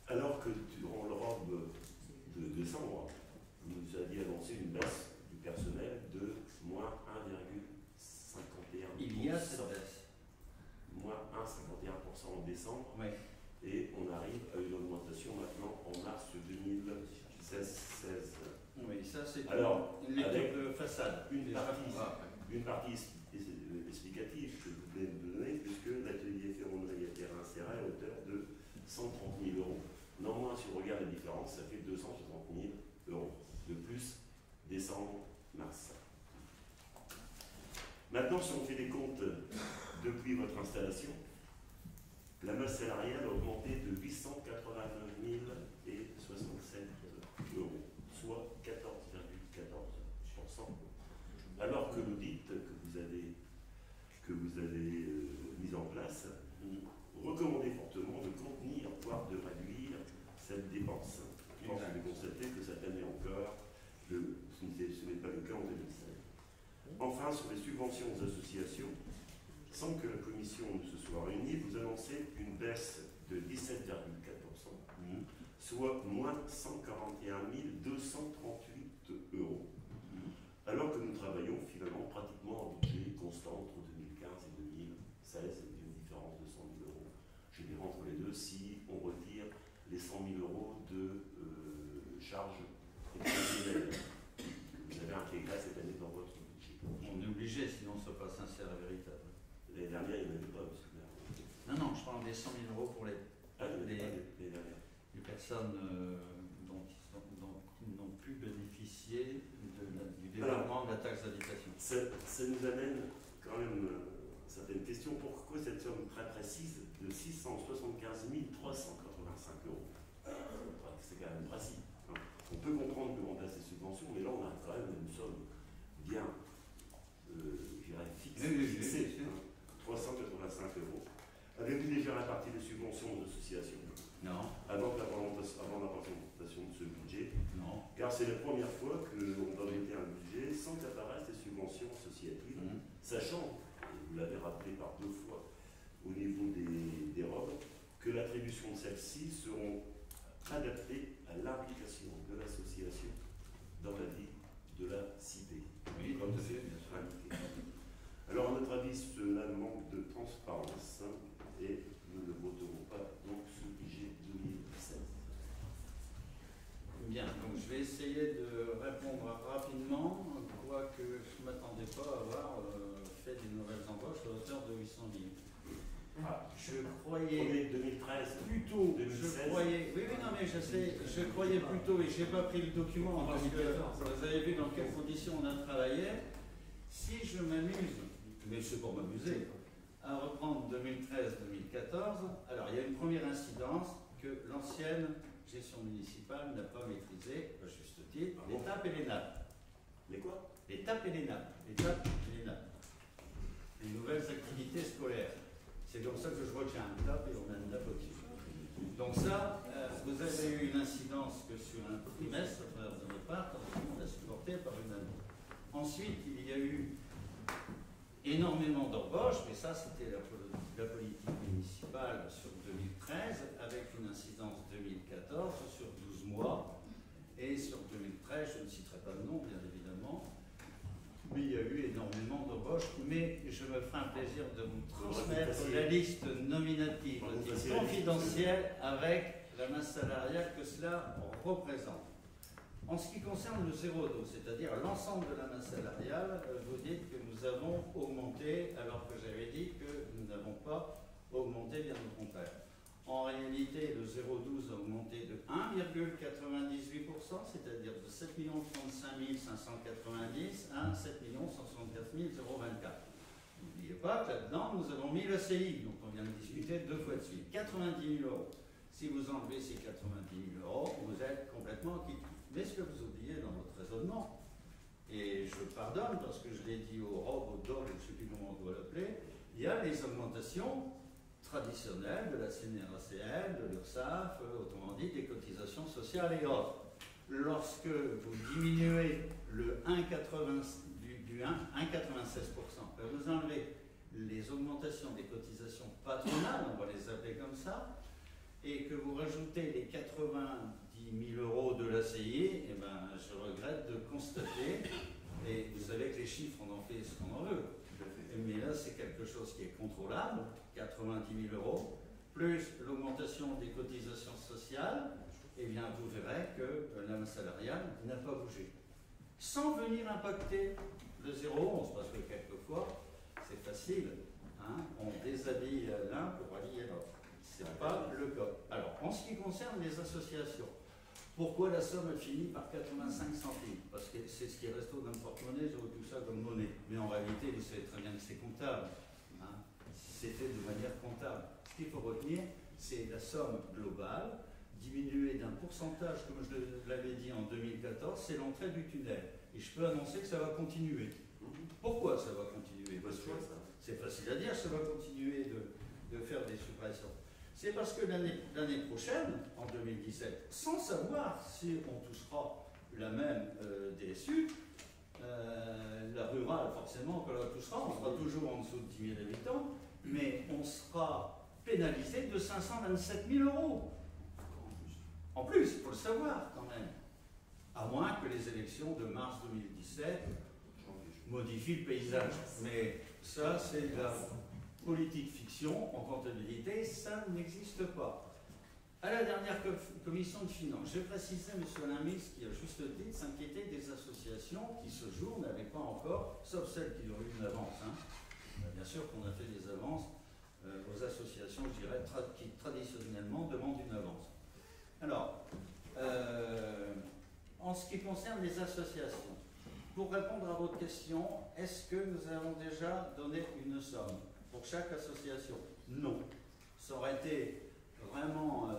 alors que durant l'Europe de décembre, vous nous aviez annoncé une baisse du personnel de moins 1,51%. Il y a cette baisse. Moins 1,51% en décembre. Oui. Et on arrive à une augmentation maintenant en mars 2016. Oui, ça c'est Alors, une lecture avec de façade. une Déjà. partie explicative que vous venez de donner, puisque l'atelier ferronnerie a été réinséré à hauteur de 130 000 €. Néanmoins, si on regarde la différence, ça fait 260 000 € de plus décembre-mars. Maintenant, si on fait des comptes depuis votre installation, la masse salariale a augmenté de 889 067 €, soit 14,14%, alors que l'audit que vous avez mis en place recommandait fortement de contenir, voire de réduire cette dépense. Je pense que vous avez constaté que cette année encore, ce n'est pas le cas en 2016. Enfin, sur les subventions aux associations, sans que la commission ne se soit réunie, vous annoncez une baisse de 17,4%, soit moins 141 238 €. Alors que nous travaillons finalement pratiquement en budget constant entre 2015 et 2016, avec une différence de 100 000 €. Je dirais entre les deux, si on retire les 100 000 € de charges exceptionnelles que vous avez intégrées cette année dans votre budget. On est obligé, sinon on ne soit pas sincère et véritable. L'année dernière, il n'y en avait pas, monsieur le maire. Non, je parle des 100 000 € pour les personnes dont ils n'ont pu bénéficier du développement de la taxe d'habitation. Ça nous amène quand même certaines questions. Pourquoi cette somme très précise de 675 385 €? C'est quand même précis. On peut comprendre que l'on passe ces subventions, mais là on a quand même une somme bien, je dirais, fixée, 385 €. Avez-vous déjà réparti les subventions aux associations? Non. Avant la présentation de ce budget? Non. Car c'est la première fois qu'on va voter un budget sans qu'apparaissent les subventions associatives, sachant, et vous l'avez rappelé par 2 fois au niveau des robes, que l'attribution de celles-ci seront adaptées à l'implication de l'association dans la vie de la cité. Oui, comme tout à fait, c'est bien sûr. indiqué. Alors, à notre avis, cela manque de transparence et nous ne voterons pas donc ce budget 2016. Bien, donc je vais essayer de répondre rapidement, quoique je ne m'attendais pas à avoir fait des nouvelles embauches à hauteur de 800 000. Je croyais 2013, plutôt, 2016. je croyais plutôt, et je n'ai pas pris le document parce que vous avez vu dans quelles conditions on a travaillé. Si je m'amuse, mais c'est pour m'amuser, à reprendre 2013-2014, alors il y a une première incidence que l'ancienne gestion municipale n'a pas maîtrisé, à juste titre, les TAP et les NAP. Les quoi? Les TAP et les NAP. Les TAP et les NAP. Les nouvelles activités scolaires. C'est comme ça que je vois qu'il y a un TAP et on a une NAP au-dessus. Donc ça, vous avez eu une incidence que sur un trimestre, à travers de notre part, on l'a supporté par une année. Ensuite, il y a eu énormément d'embauches, mais ça, c'était la politique municipale sur 2013, avec une incidence 2014 sur 12 mois. Et sur 2013, je ne citerai pas le nom, bien évidemment, mais il y a eu énormément d'embauches. Mais je me ferai un plaisir de vous transmettre la liste nominative confidentielle avec la masse salariale que cela représente. En ce qui concerne le 0,2, c'est-à-dire l'ensemble de la masse salariale, vous dites que nous avons augmenté, alors que j'avais dit que nous n'avons pas augmenté, bien au contraire. En réalité, le 0,12 a augmenté de 1,98%, c'est-à-dire de 7 035 590 à 7 164 024. N'oubliez pas que là-dedans, nous avons mis le CI, dont on vient de discuter 2 fois de suite. 90 000 euros. Si vous enlevez ces 90 000 euros, vous êtes complètement quitte. Mais ce que vous oubliez dans votre raisonnement, et je pardonne parce que je l'ai dit au ROB, au DOL, je ne sais plus comment on doit l'appeler, il y a les augmentations traditionnelles de la CNRACL, de l'URSSAF, autrement dit des cotisations sociales et autres. Lorsque vous diminuez le 1,96%, vous enlevez les augmentations des cotisations patronales, on va les appeler comme ça, et que vous rajoutez les 90 000 euros de l'ACI, eh ben, je regrette de constater, et vous savez que les chiffres, on en fait ce qu'on en veut, mais là c'est quelque chose qui est contrôlable, 90 000 euros, plus l'augmentation des cotisations sociales, eh bien vous verrez que la masse salariale n'a pas bougé. Sans venir impacter le 0,11, parce que quelquefois, c'est facile, hein, on déshabille l'un pour habiller l'autre. Ce n'est pas le cas. Alors, en ce qui concerne les associations, pourquoi la somme finit par 85 centimes? Parce que c'est ce qui est resté dans le porte-monnaie, j'aurais tout ça comme monnaie. Mais en réalité, vous savez très bien que c'est comptable. Hein. C'est fait de manière comptable. Ce qu'il faut retenir, c'est la somme globale, diminuée d'un pourcentage, comme je l'avais dit en 2014, c'est l'entrée du tunnel. Et je peux annoncer que ça va continuer. Pourquoi ça va continuer? Parce que c'est facile à dire, ça va continuer de faire des suppressions. C'est parce que l'année prochaine, en 2017, sans savoir si on touchera la même DSU, la rurale, forcément, qu'on la touchera, on sera toujours en dessous de 10 000 habitants, mais on sera pénalisé de 527 000 euros. En plus, il faut le savoir quand même. À moins que les élections de mars 2017 modifient le paysage. Mais ça, c'est de la politique fiction. En comptabilité, ça n'existe pas. À la dernière commission de finances, j'ai précisé, M. Alain qui a juste dit, s'inquiéter des associations qui, ce jour, n'avaient pas encore, sauf celles qui ont eu une avance. Hein. Bien sûr qu'on a fait des avances aux associations, je dirais, qui traditionnellement demandent une avance. Alors, en ce qui concerne les associations, pour répondre à votre question, est-ce que nous avons déjà donné une somme pour chaque association? Non. Ça aurait été vraiment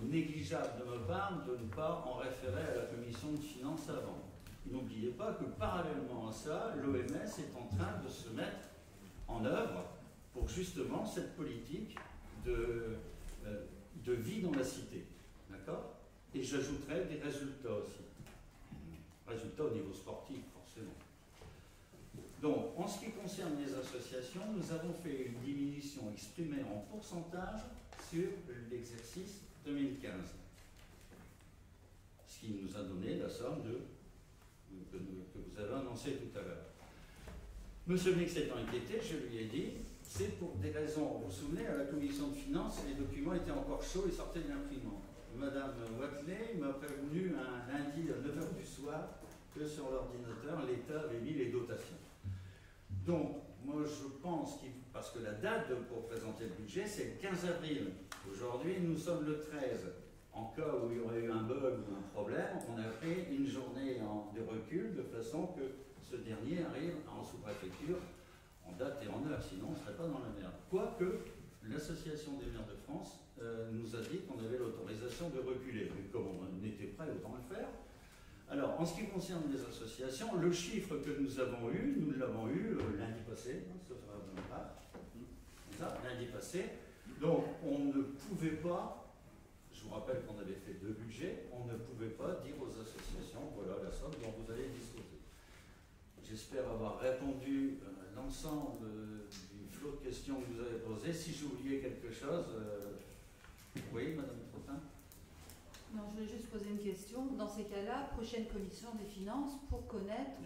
négligeable de ma part de ne pas en référer à la commission de finances avant. N'oubliez pas que parallèlement à ça, l'OMS est en train de se mettre en œuvre pour justement cette politique de vie dans la cité. D'accord? Et j'ajouterai des résultats aussi. Résultats au niveau sportif, forcément. Donc, en ce qui concerne les associations, nous avons fait une diminution exprimée en pourcentage sur l'exercice 2015. Ce qui nous a donné la somme que vous avez annoncée tout à l'heure. Monsieur Mix étant inquiété, je lui ai dit, c'est pour des raisons, vous vous souvenez, à la commission de finances, les documents étaient encore chauds et sortaient de l'imprimante. Madame Watley m'a prévenu un lundi à 9h du soir que sur l'ordinateur, l'État avait mis les dotations. Donc, moi je pense, parce que la date pour présenter le budget, c'est le 15 avril. Aujourd'hui, nous sommes le 13. En cas où il y aurait eu un bug ou un problème, on a fait une journée de recul de façon que ce dernier arrive en sous-préfecture en date et en heure, sinon on ne serait pas dans la merde. Quoique, l'Association des maires de France nous a dit qu'on avait l'autorisation de reculer. Mais comme on était prêt, autant le faire. Alors, en ce qui concerne les associations, le chiffre que nous l'avons eu lundi passé, sauf lundi passé. Donc, on ne pouvait pas vous rappelle qu'on avait fait 2 budgets, on ne pouvait pas dire aux associations, voilà la somme dont vous allez disposer. J'espère avoir répondu à l'ensemble du flot de questions que vous avez posées. Si j'ai oublié quelque chose, oui, Madame Trottin. Non, je voulais juste poser une question. Dans ces cas-là, prochaine commission des finances pour connaître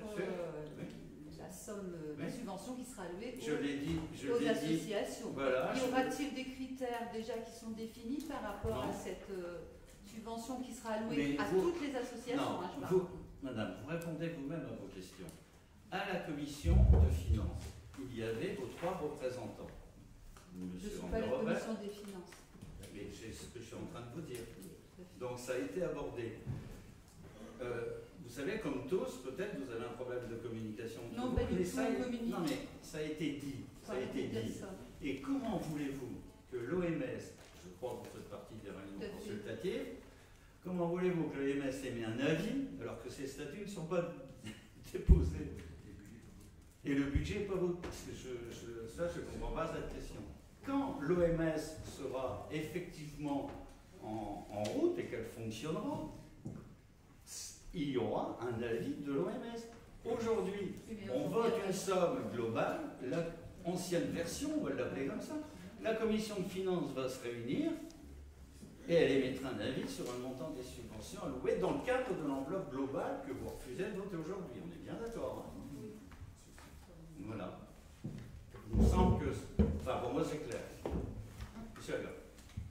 la somme, la subvention qui sera allouée aux associations. Voilà, y aura-t-il des critères déjà qui sont définis par rapport à cette subvention qui sera allouée à toutes les associations? Non, Madame, vous répondez vous-même à vos questions. À la commission de finances, il y avait vos 3 représentants. Je ne suis pas la commission des finances. Mais c'est ce que je suis en train de vous dire. Donc ça a été abordé. Vous savez, comme tous, peut-être vous avez un problème de communication. Non, pas du tout, on communique. Non, mais ça a été dit. Ça a été dit. Et comment voulez-vous que l'OMS, je crois que vous faites partie des réunions consultatives, comment voulez-vous que l'OMS ait mis un avis alors que ces statuts ne sont pas déposés? Et le budget n'est pas voté. Parce que ça, je ne comprends pas cette question. Quand l'OMS sera effectivement en route et qu'elle fonctionnera, il y aura un avis de l'OMS. Aujourd'hui, on vote une somme globale, l'ancienne version, on va l'appeler comme ça. La commission de finances va se réunir et elle émettra un avis sur un montant des subventions allouées dans le cadre de l'enveloppe globale que vous refusez de voter aujourd'hui. On est bien d'accord, hein? Voilà. Il me semble que... Enfin, pour moi, c'est clair. Monsieur Agar.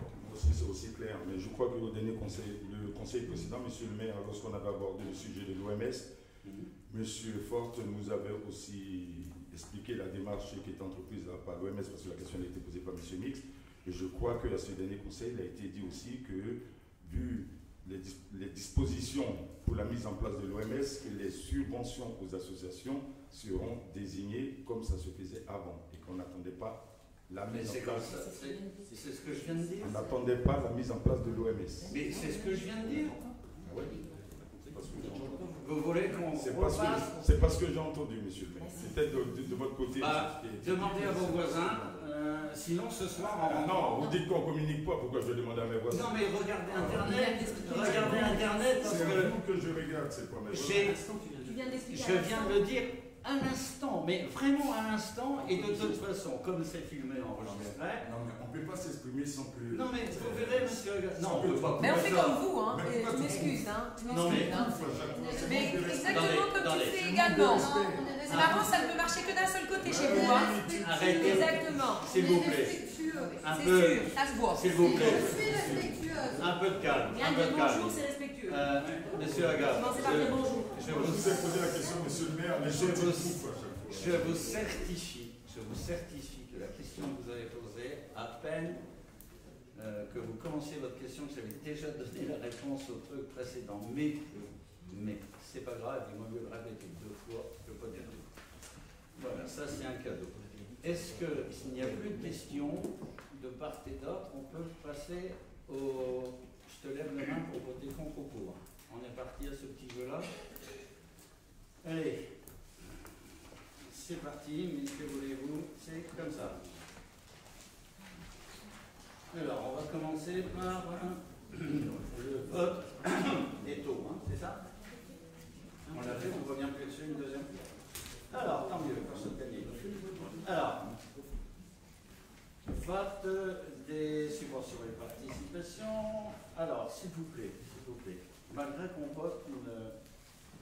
Moi aussi, c'est aussi clair. Mais je crois que au dernier conseil, le conseil précédent, monsieur le maire, lorsqu'on avait abordé le sujet de l'OMS, monsieur Forte nous avait aussi expliqué la démarche qui est entreprise par l'OMS, parce que la question a été posée par monsieur Mix. Et je crois qu'à ce dernier conseil, il a été dit aussi que, vu les dispositions pour la mise en place de l'OMS, que les subventions aux associations seront désignées comme ça se faisait avant et qu'on n'attendait pas la mise en place. C'est ce que je viens de dire. On n'attendait pas la mise en place de l'OMS. Mais c'est ce que je viens de dire. Ah oui. Vous voulez qu'on repasse? C'est pas ce que j'ai entendu, monsieur le maire. C'est peut-être de votre côté. Demandez à vos voisins. Sinon, ce soir, non, vous dites qu'on ne communique pas. Pourquoi je vais demander à mes voisins? Non, mais regardez Internet. Regardez Internet. C'est à vous que je regarde, c'est pas mes voisins. Je viens de le dire un instant, mais vraiment un instant, et de toute façon, comme c'est filmé, enregistré. Non, mais on ne peut pas s'exprimer sans que. Non, mais vous verrez, monsieur. Non, on peut pas. Mais on fait comme vous, hein. Tu m'excuses, hein. Non, mais. Mais exactement comme tu fais également. C'est marrant, ça ne peut marcher que d'un seul côté chez vous, hein. Arrêtez. Exactement. S'il vous plaît. Un C'est peu. sûr, ça se voit. S'il vous plaît. Je suis respectueuse. Un peu de calme. Bien Un peu dire de calme. bonjour, c'est respectueux. Monsieur Agar, Commencez par dire bonjour. Je vous ai posé la question, monsieur le maire, mais je vous certifie que la question que vous avez posée, à peine que vous commenciez votre question, que j'avais déjà donné la réponse au truc précédent. Mais c'est pas grave, il m'a mieux le répéter 2 fois que pas dire 2. Voilà, ça c'est un cadeau. Est-ce que s'il n'y a plus de questions de part et d'autre, on peut passer au... Je te lève la main pour voter contre ou pour. On est parti à ce petit jeu-là. Allez, c'est parti, mais que voulez-vous? C'est comme ça. Alors, on va commencer par le vote des taux, hein, c'est ça? On l'a fait, on revient plus dessus une deuxième fois. Alors, tant mieux, pour se gagner. Alors, vote des subventions et participations. Alors, s'il vous plaît, malgré qu'on vote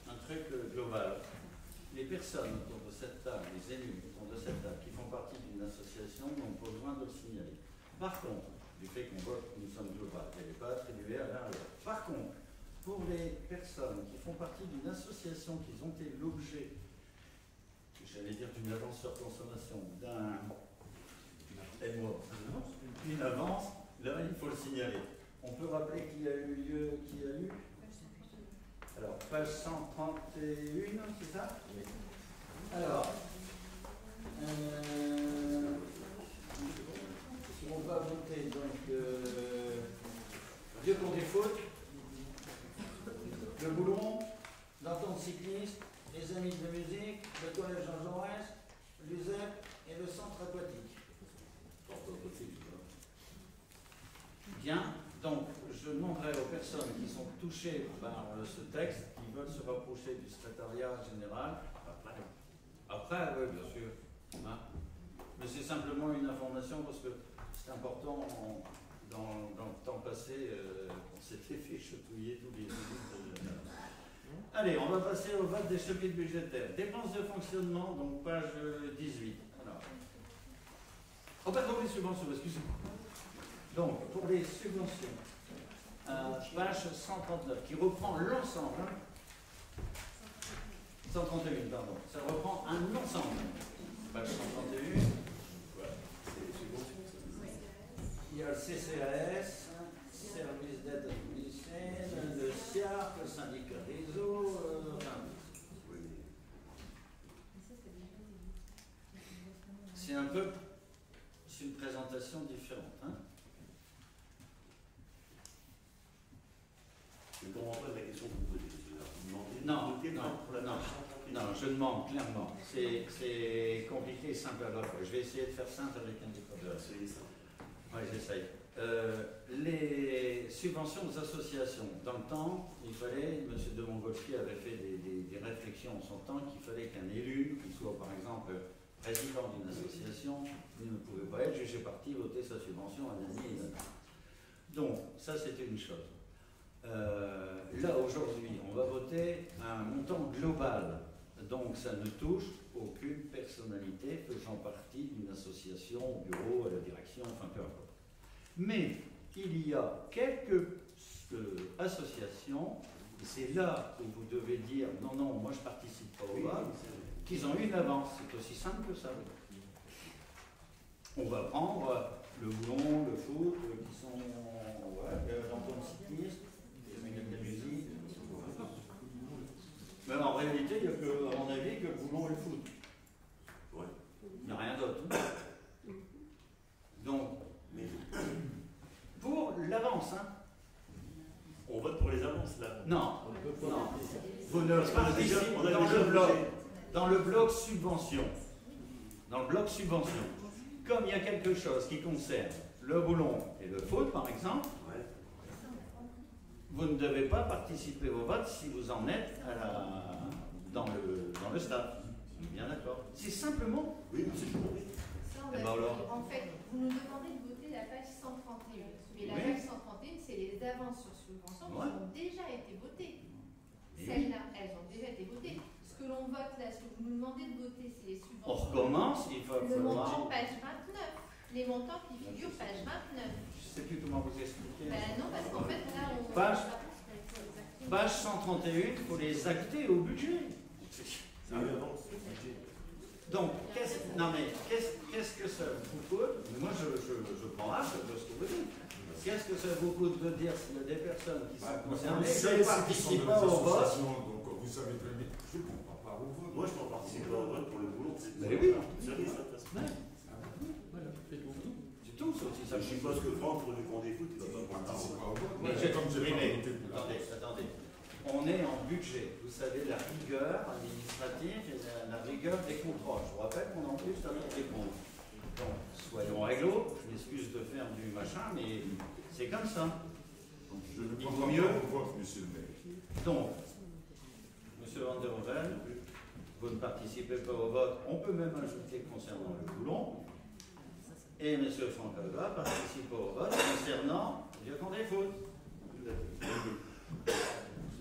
un truc global, les personnes autour de cette table, les élus autour de cette table qui font partie d'une association n'ont pas besoin de le signaler. Par contre, du fait qu'on vote une somme globale, elle n'est pas attribuée à l'un à l'autre. Par contre, pour les personnes qui font partie d'une association qui ont été l'objet, j'allais dire d'une avance sur consommation, une avance, là il faut le signaler. On peut rappeler qu'il y a eu lieu, qui a eu. Alors, page 131, c'est ça? Oui. Alors, on va voter donc Dieu pour des fautes, le Boulon, l'entente cycliste, les amis de musique, le collège Jean Jaurès, l'USEP et le centre aquatique. Bien, donc je demanderai aux personnes qui sont touchées par ce texte, qui veulent se rapprocher du secrétariat général, après oui, bien sûr. Hein. Mais c'est simplement une information parce que c'est important dans le temps passé, on s'était fait chatouiller tous les jours. Allez, on va passer au vote des chapitres budgétaires. Dépenses de fonctionnement, donc page 18. Alors, oh, pardon, les subventions, excusez-moi. Donc, pour les subventions, page 139, qui reprend l'ensemble. 131, pardon. Ça reprend un ensemble. Page 131. Il y a le CCAS, service d'aide au lycée, le SIARC, le syndicat des eaux. C'est un peu. C'est une présentation différente. Hein. Je ne comprends pas la question que vous posez. Non, je demande clairement. C'est compliqué et simple à la fois. Je vais essayer de faire simple avec un décodeur. Oui, j'essaye. Les subventions aux associations. Dans le temps, il fallait, M. de Montgolfier avait fait des réflexions en son temps, qu'il fallait qu'un élu, qui soit par exemple président d'une association, il ne pouvait pas être jugé parti, voter sa subvention à un année. Donc, ça c'était une chose. Là, aujourd'hui, on va voter un montant global. Donc, ça ne touche aucune personnalité faisant partie d'une association, au bureau, à la direction, enfin peu importe. Mais il y a quelques associations, et c'est là où vous devez dire non, non, moi je ne participe pas au vote, qu'ils ont eu une avance. C'est aussi simple que ça. On va prendre le boulon, le foot, qui sont l'entente cycliste, la musique. Mais en réalité, il n'y a que, à mon avis, que le boulon et le foot. Ouais. Il n'y a rien d'autre. Donc, pour l'avance, hein. On vote pour les avances, là. Non. Vous ne participez dans le bloc subvention. Dans le bloc subvention. Comme il y a quelque chose qui concerne le boulon et le foot, par exemple, vous ne devez pas participer au vote si vous en êtes dans le stade. Bien d'accord. C'est simplement. Oui, c'est bon. En fait, vous nous demandez de voter la page 131. Mais la page 131, c'est les avances sur subvention qui ont déjà été votées. Celles-là, elles ont déjà été votées. Ce que l'on vote là, ce que vous nous demandez de voter, c'est les subventions. On recommence, il faut. Le montant, page 29. Les montants qui figurent, page 29. Je ne sais plus comment vous expliquer. Ben non, parce qu'en fait, là, on. Page 131, il faut les acter au budget. Donc, qu'est-ce que ça vous coûte? Moi, je prends acte de ce que vous dites. Qu'est-ce que ça vous coûte de dire s'il y a des personnes qui sont concernées qui ne participent pas au vote? Donc, vous savez très bien. Je ne comprends pas au vote. Moi, je ne participe pas au vote pour le boulot. Mais oui. C'est tout, ça aussi. Je suppose que Franck, pour du compte des foot, il ne va pas participer au vote. Mais attendez. On est en budget. Vous savez, la rigueur administrative et la rigueur des contrôles. Je vous rappelle qu'on en plus avec des comptes. Donc, soyons réglo. Je m'excuse de faire du machin, mais c'est comme ça. Il vaut mieux. Monsieur le maire. Donc, Monsieur Van der Hoeven, vous ne participez pas au vote. On peut même ajouter concernant le boulon. Et M. Franck Alva participe au vote concernant le compte des foot.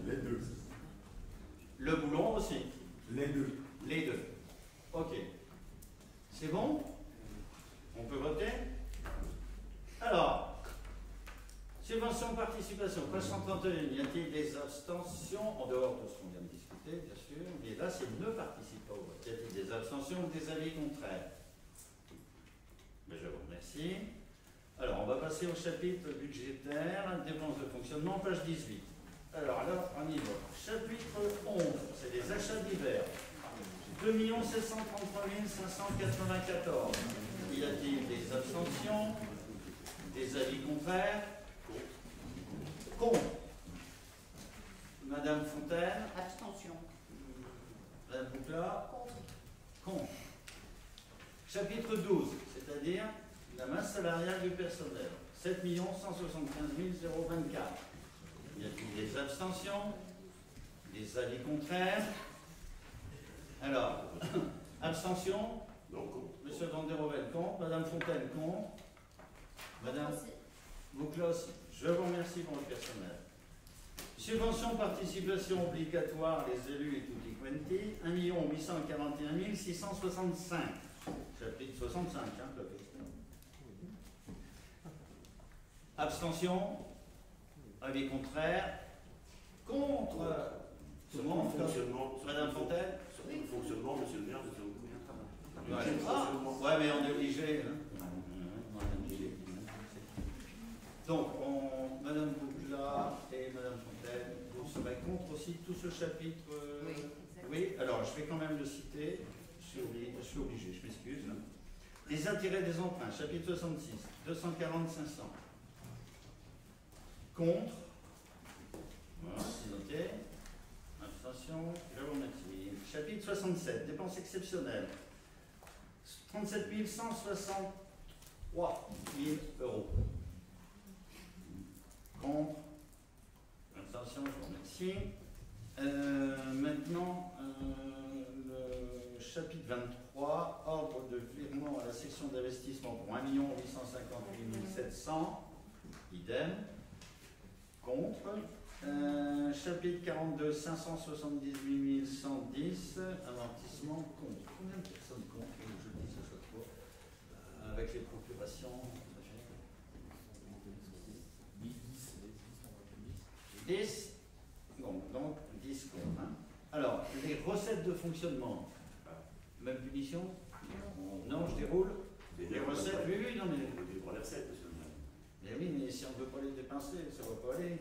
Les deux. Le boulon aussi. Les deux. Les deux. Ok. C'est bon? On peut voter? Alors, subvention participation, page 131. Y a-t-il des abstentions en dehors de ce qu'on vient de discuter, bien sûr? Mais là, c'est ne participe pas au vote. Y a-t-il des abstentions ou des avis contraires? Mais je vous remercie. Alors, on va passer au chapitre budgétaire, dépenses de fonctionnement, page 18. Alors là, on y va. Chapitre 11, c'est les achats divers. 2 733 594. Y a-t-il des abstentions? Des avis contraires? Contre. Madame Fontaine? Abstention. Madame Boucla? Contre. Chapitre 12, c'est-à-dire la masse salariale du personnel. 7 175 024. Y a-t-il des abstentions? Des avis contraires? Alors, abstention? Non, contre. Monsieur Van der Hoeven contre, Madame Fontaine contre, Madame Boucla aussi. Je vous remercie pour le personnel. Subvention participation obligatoire, les élus et tutti quanti, 1 841 665. Chapitre 65, hein, le question. Abstention? Avis contraire? Contre? Sur le fonctionnement. Madame Fontaine? Sur le fonctionnement, monsieur le maire, vous avez combien de Ouais, ouais, mais on est obligé. Hein. Donc, Madame Boucla et Madame Fontaine, vous serez contre aussi tout ce chapitre. Oui, alors je vais quand même le citer. Je suis obligé, je m'excuse. Les intérêts des emprunts, chapitre 66, 240 500. Contre. Voilà, c'est noté. Abstention, je vous remercie. Chapitre 67, dépenses exceptionnelles. 37 163 000 euros. Contre. Abstention, je vous remercie. Maintenant, le chapitre 23, ordre de virement à la section d'investissement pour 1 858 700. Idem. Contre. Chapitre 42, 578 110, amortissement contre. Combien de personnes contre? Je le dis à chaque fois. Avec les procurations. 10. Donc 10 contre. Hein. Alors, les recettes de fonctionnement. Même punition? Non, je déroule. Les recettes, oui, non, mais. Pour les recettes, monsieur le maire. Mais oui, mais si on ne veut pas les dépenser, ça ne va pas aller.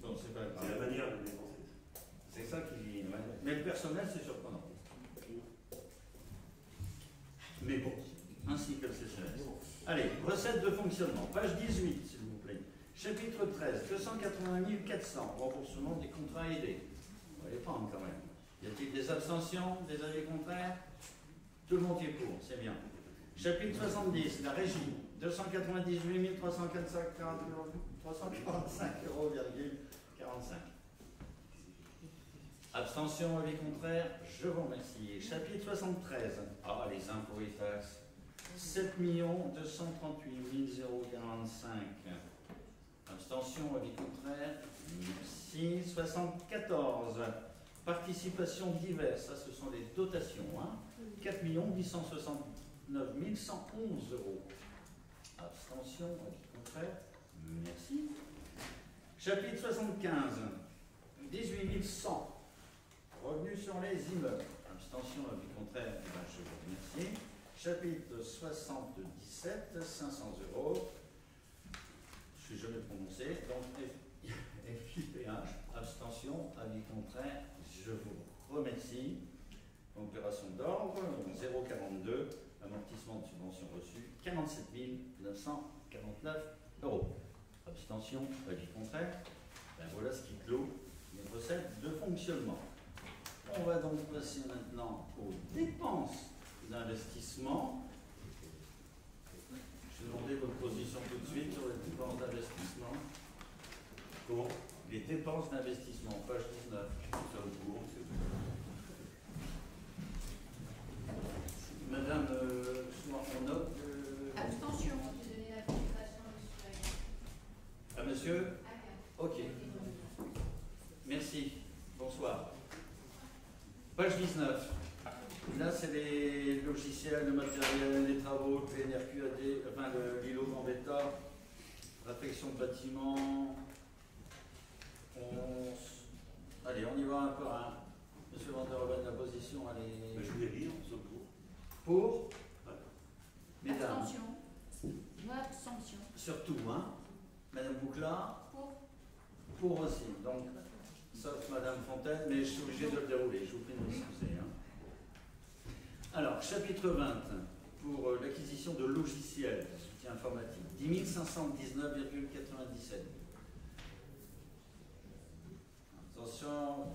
Bon, c'est pas grave. C'est la manière de dépenser. C'est ça qui. Mais le personnel, c'est surprenant. Mais bon, ainsi que le CCS. Allez, recettes de fonctionnement, page 18, s'il vous plaît. Chapitre 13, 280 400, remboursement des contrats aidés. On va les prendre quand même. Y a-t-il des abstentions, des avis contraires? Tout le monde est pour, c'est bien. Chapitre 70, la régie, 298 345 €, 45. Abstention, avis contraire, je vous remercie. Chapitre 73, les impôts et taxes, 7 238 045. Abstention, avis contraire, merci. 74, participation diverses, ça ce sont les dotations, hein. 4 869 111 €. Abstention, avis contraire, merci. Chapitre 75, 18 100. Revenus sur les immeubles. Abstention, avis contraire, je vous remercie. Chapitre 77, 500 €. Je ne suis jamais prononcé. Donc, FIPH, abstention, avis contraire, je vous remercie. Opération d'ordre, 0,42, amortissement de subvention reçue, 47 949 €. Abstention, avis contraire. Ben voilà ce qui clôt les recettes de fonctionnement. On va donc passer maintenant aux dépenses d'investissement. Je vais demander votre position tout de suite sur les dépenses d'investissement. Comment? Les dépenses d'investissement, page 19. Madame, on note. Abstention, j'ai donné la présentation à monsieur. À monsieur? Ok. Merci. Bonsoir. Page 19. Là, c'est les logiciels, le matériel, les travaux, le PNRQAD, enfin l'îlot Gambetta, réfection de bâtiment. Allez, on y va un par un. Monsieur Van der Hoeven, la position, elle est. Je voulais lire, sauf pour. Pour? Mesdames. Abstention. Moi, abstention. Surtout, hein. Madame Boucla? Pour. Pour aussi. Donc, sauf Madame Fontaine, mais je suis obligé de le dérouler. Je vous prie de m'excuser. Hein. Alors, chapitre 20, pour l'acquisition de logiciels de soutien informatique, 10 519,97. Attention,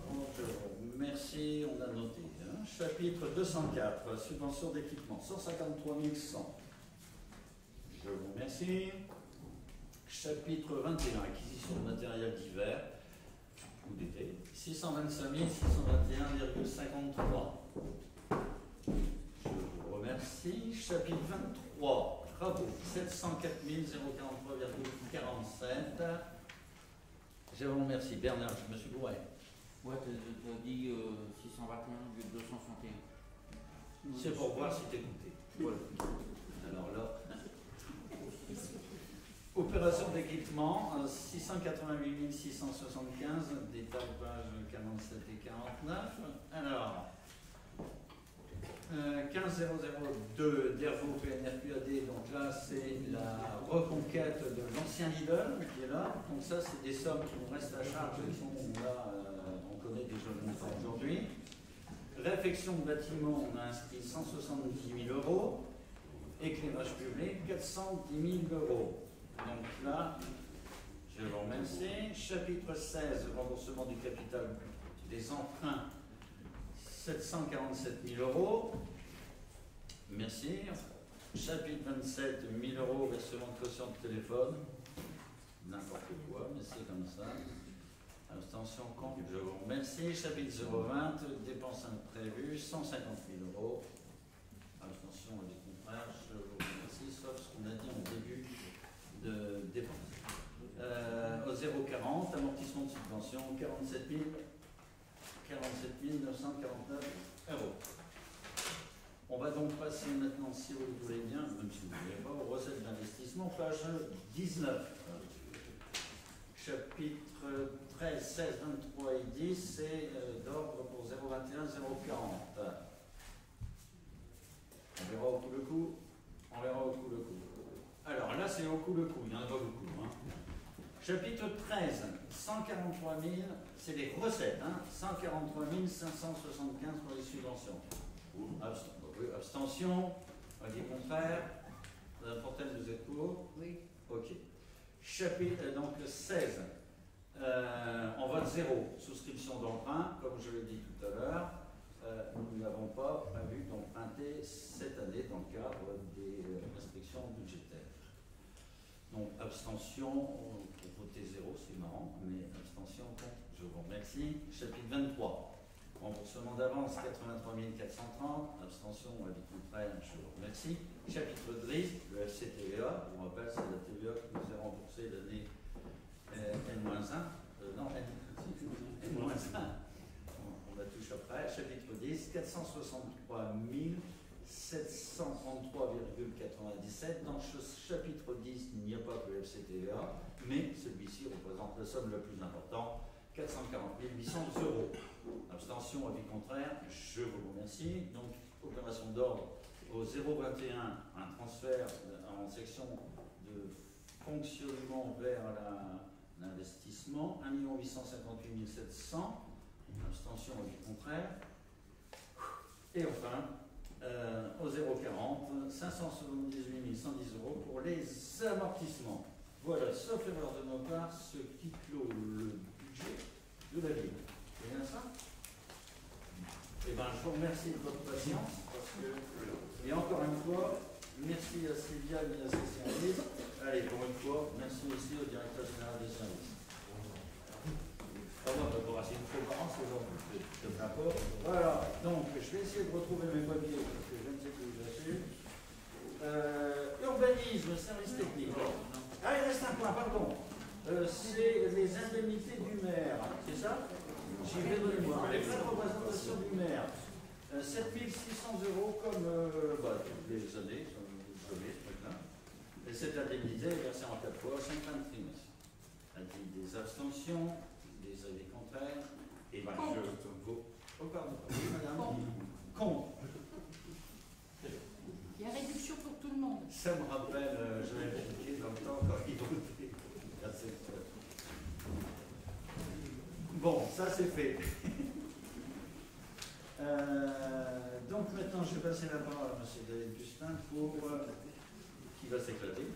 merci, on a noté. Hein. Chapitre 204, subvention d'équipement, 153 100. Je vous remercie. Chapitre 21, acquisition de matériel divers, ou d'été, 625 621,53. Je vous remercie. Chapitre 23, travaux, 704 043,47. Je vous remercie. Bernard, je me suis gouré. Ouais, tu as dit 621,261. C'est pour voir si tu écoutais. Voilà. Alors là, opération d'équipement, 688 675, détail page 47 et 49. Alors, 15002 d'Hervo PNRQAD, donc là c'est la reconquête de l'ancien Lidl qui est là. Donc ça c'est des sommes qui nous restent à charge et qui sont là, on connaît déjà le montant aujourd'hui. Réfection de bâtiment, on a inscrit 170 000 €. Éclairage public, 410 000 €. Donc là, je vous remercie. Chapitre 16, remboursement du capital des emprunts, 747 000 €. Merci. Chapitre 27, 1 000 €, versement de caution de téléphone. N'importe quoi, mais c'est comme ça. Abstention compte, je vous remercie. Chapitre 020, dépenses imprévues, 150 000 €. Abstention à des contraires, je vous remercie, sauf ce qu'on a dit en début de dépenses. Au 040, amortissement de subvention, 47 949 €. On va donc passer maintenant, si vous le voulez bien, même si vous ne voulez pas, aux recettes d'investissement, page 19. Chapitre 13, 16, 23 et 10, c'est d'ordre pour 021, 040. On verra au coup le coup. On verra au coup le coup. Alors là, c'est au coup le coup, il n'y en a pas beaucoup. Hein. Chapitre 13, 143 000, c'est les recettes, hein, 143 575 pour les subventions. Abstention, on dit contraire. Madame Fontaine, vous êtes pour? Oui. Ok. Chapitre donc 16, on vote 0, souscription d'emprunt, comme je l'ai dit tout à l'heure. Nous n'avons pas prévu d'emprunter cette année dans le cadre des restrictions budgétaires. Donc abstention, pour voter 0, c'est marrant, mais abstention contre, je vous remercie. Chapitre 23, remboursement d'avance 83 430, abstention à l'avis contraire, je vous remercie. Chapitre gris, le FCTVA, je vous rappelle, c'est la TVA qui nous est remboursée l'année N-1, non, N-1. On la touche après. Chapitre 10, 463 733,97. Dans ce chapitre 10, il n'y a pas que le FCTVA, mais celui-ci représente la somme la plus importante, 440 800 €. Abstention, avis contraire, je vous remercie. Donc, opération d'ordre au 021, un transfert en section de fonctionnement vers l'investissement, 1 858 700. Abstention, avis contraire. Et enfin, au 040, 578 110 € pour les amortissements. Voilà, sauf erreur de ma part, ce qui clôt le budget de la ville. C'est bien ça? Eh bien, je vous remercie de votre patience, parce que, et encore une fois, merci à Sylvia et à ses services. Allez, pour une fois, merci aussi au directeur général des services. C'est une conférence aujourd'hui, je ne sais pas. Voilà, donc je vais essayer de retrouver mes papiers, parce que je ne sais plus où j'ai su. Urbanisme, service technique. Ah, il reste un point, pardon. C'est les indemnités du maire, c'est ça? J'y vais de mémoire. Les frais de représentation du maire. 7 600 € comme toutes les années, vous savez, ce truc-là. Et cette indemnité est versée en 4 fois, 5 fins de trimestre. A-t-il des abstentions, des avis contraires? Et bien, je vote. Oh, pardon. Oui, madame. Contre. Il y a réduction pour tout le monde. Ça me rappelle, je l'ai expliqué dans le temps quand il votait. Bon, ça c'est fait. Donc maintenant, je vais passer la parole à M. David Bustin pour qui va s'éclater.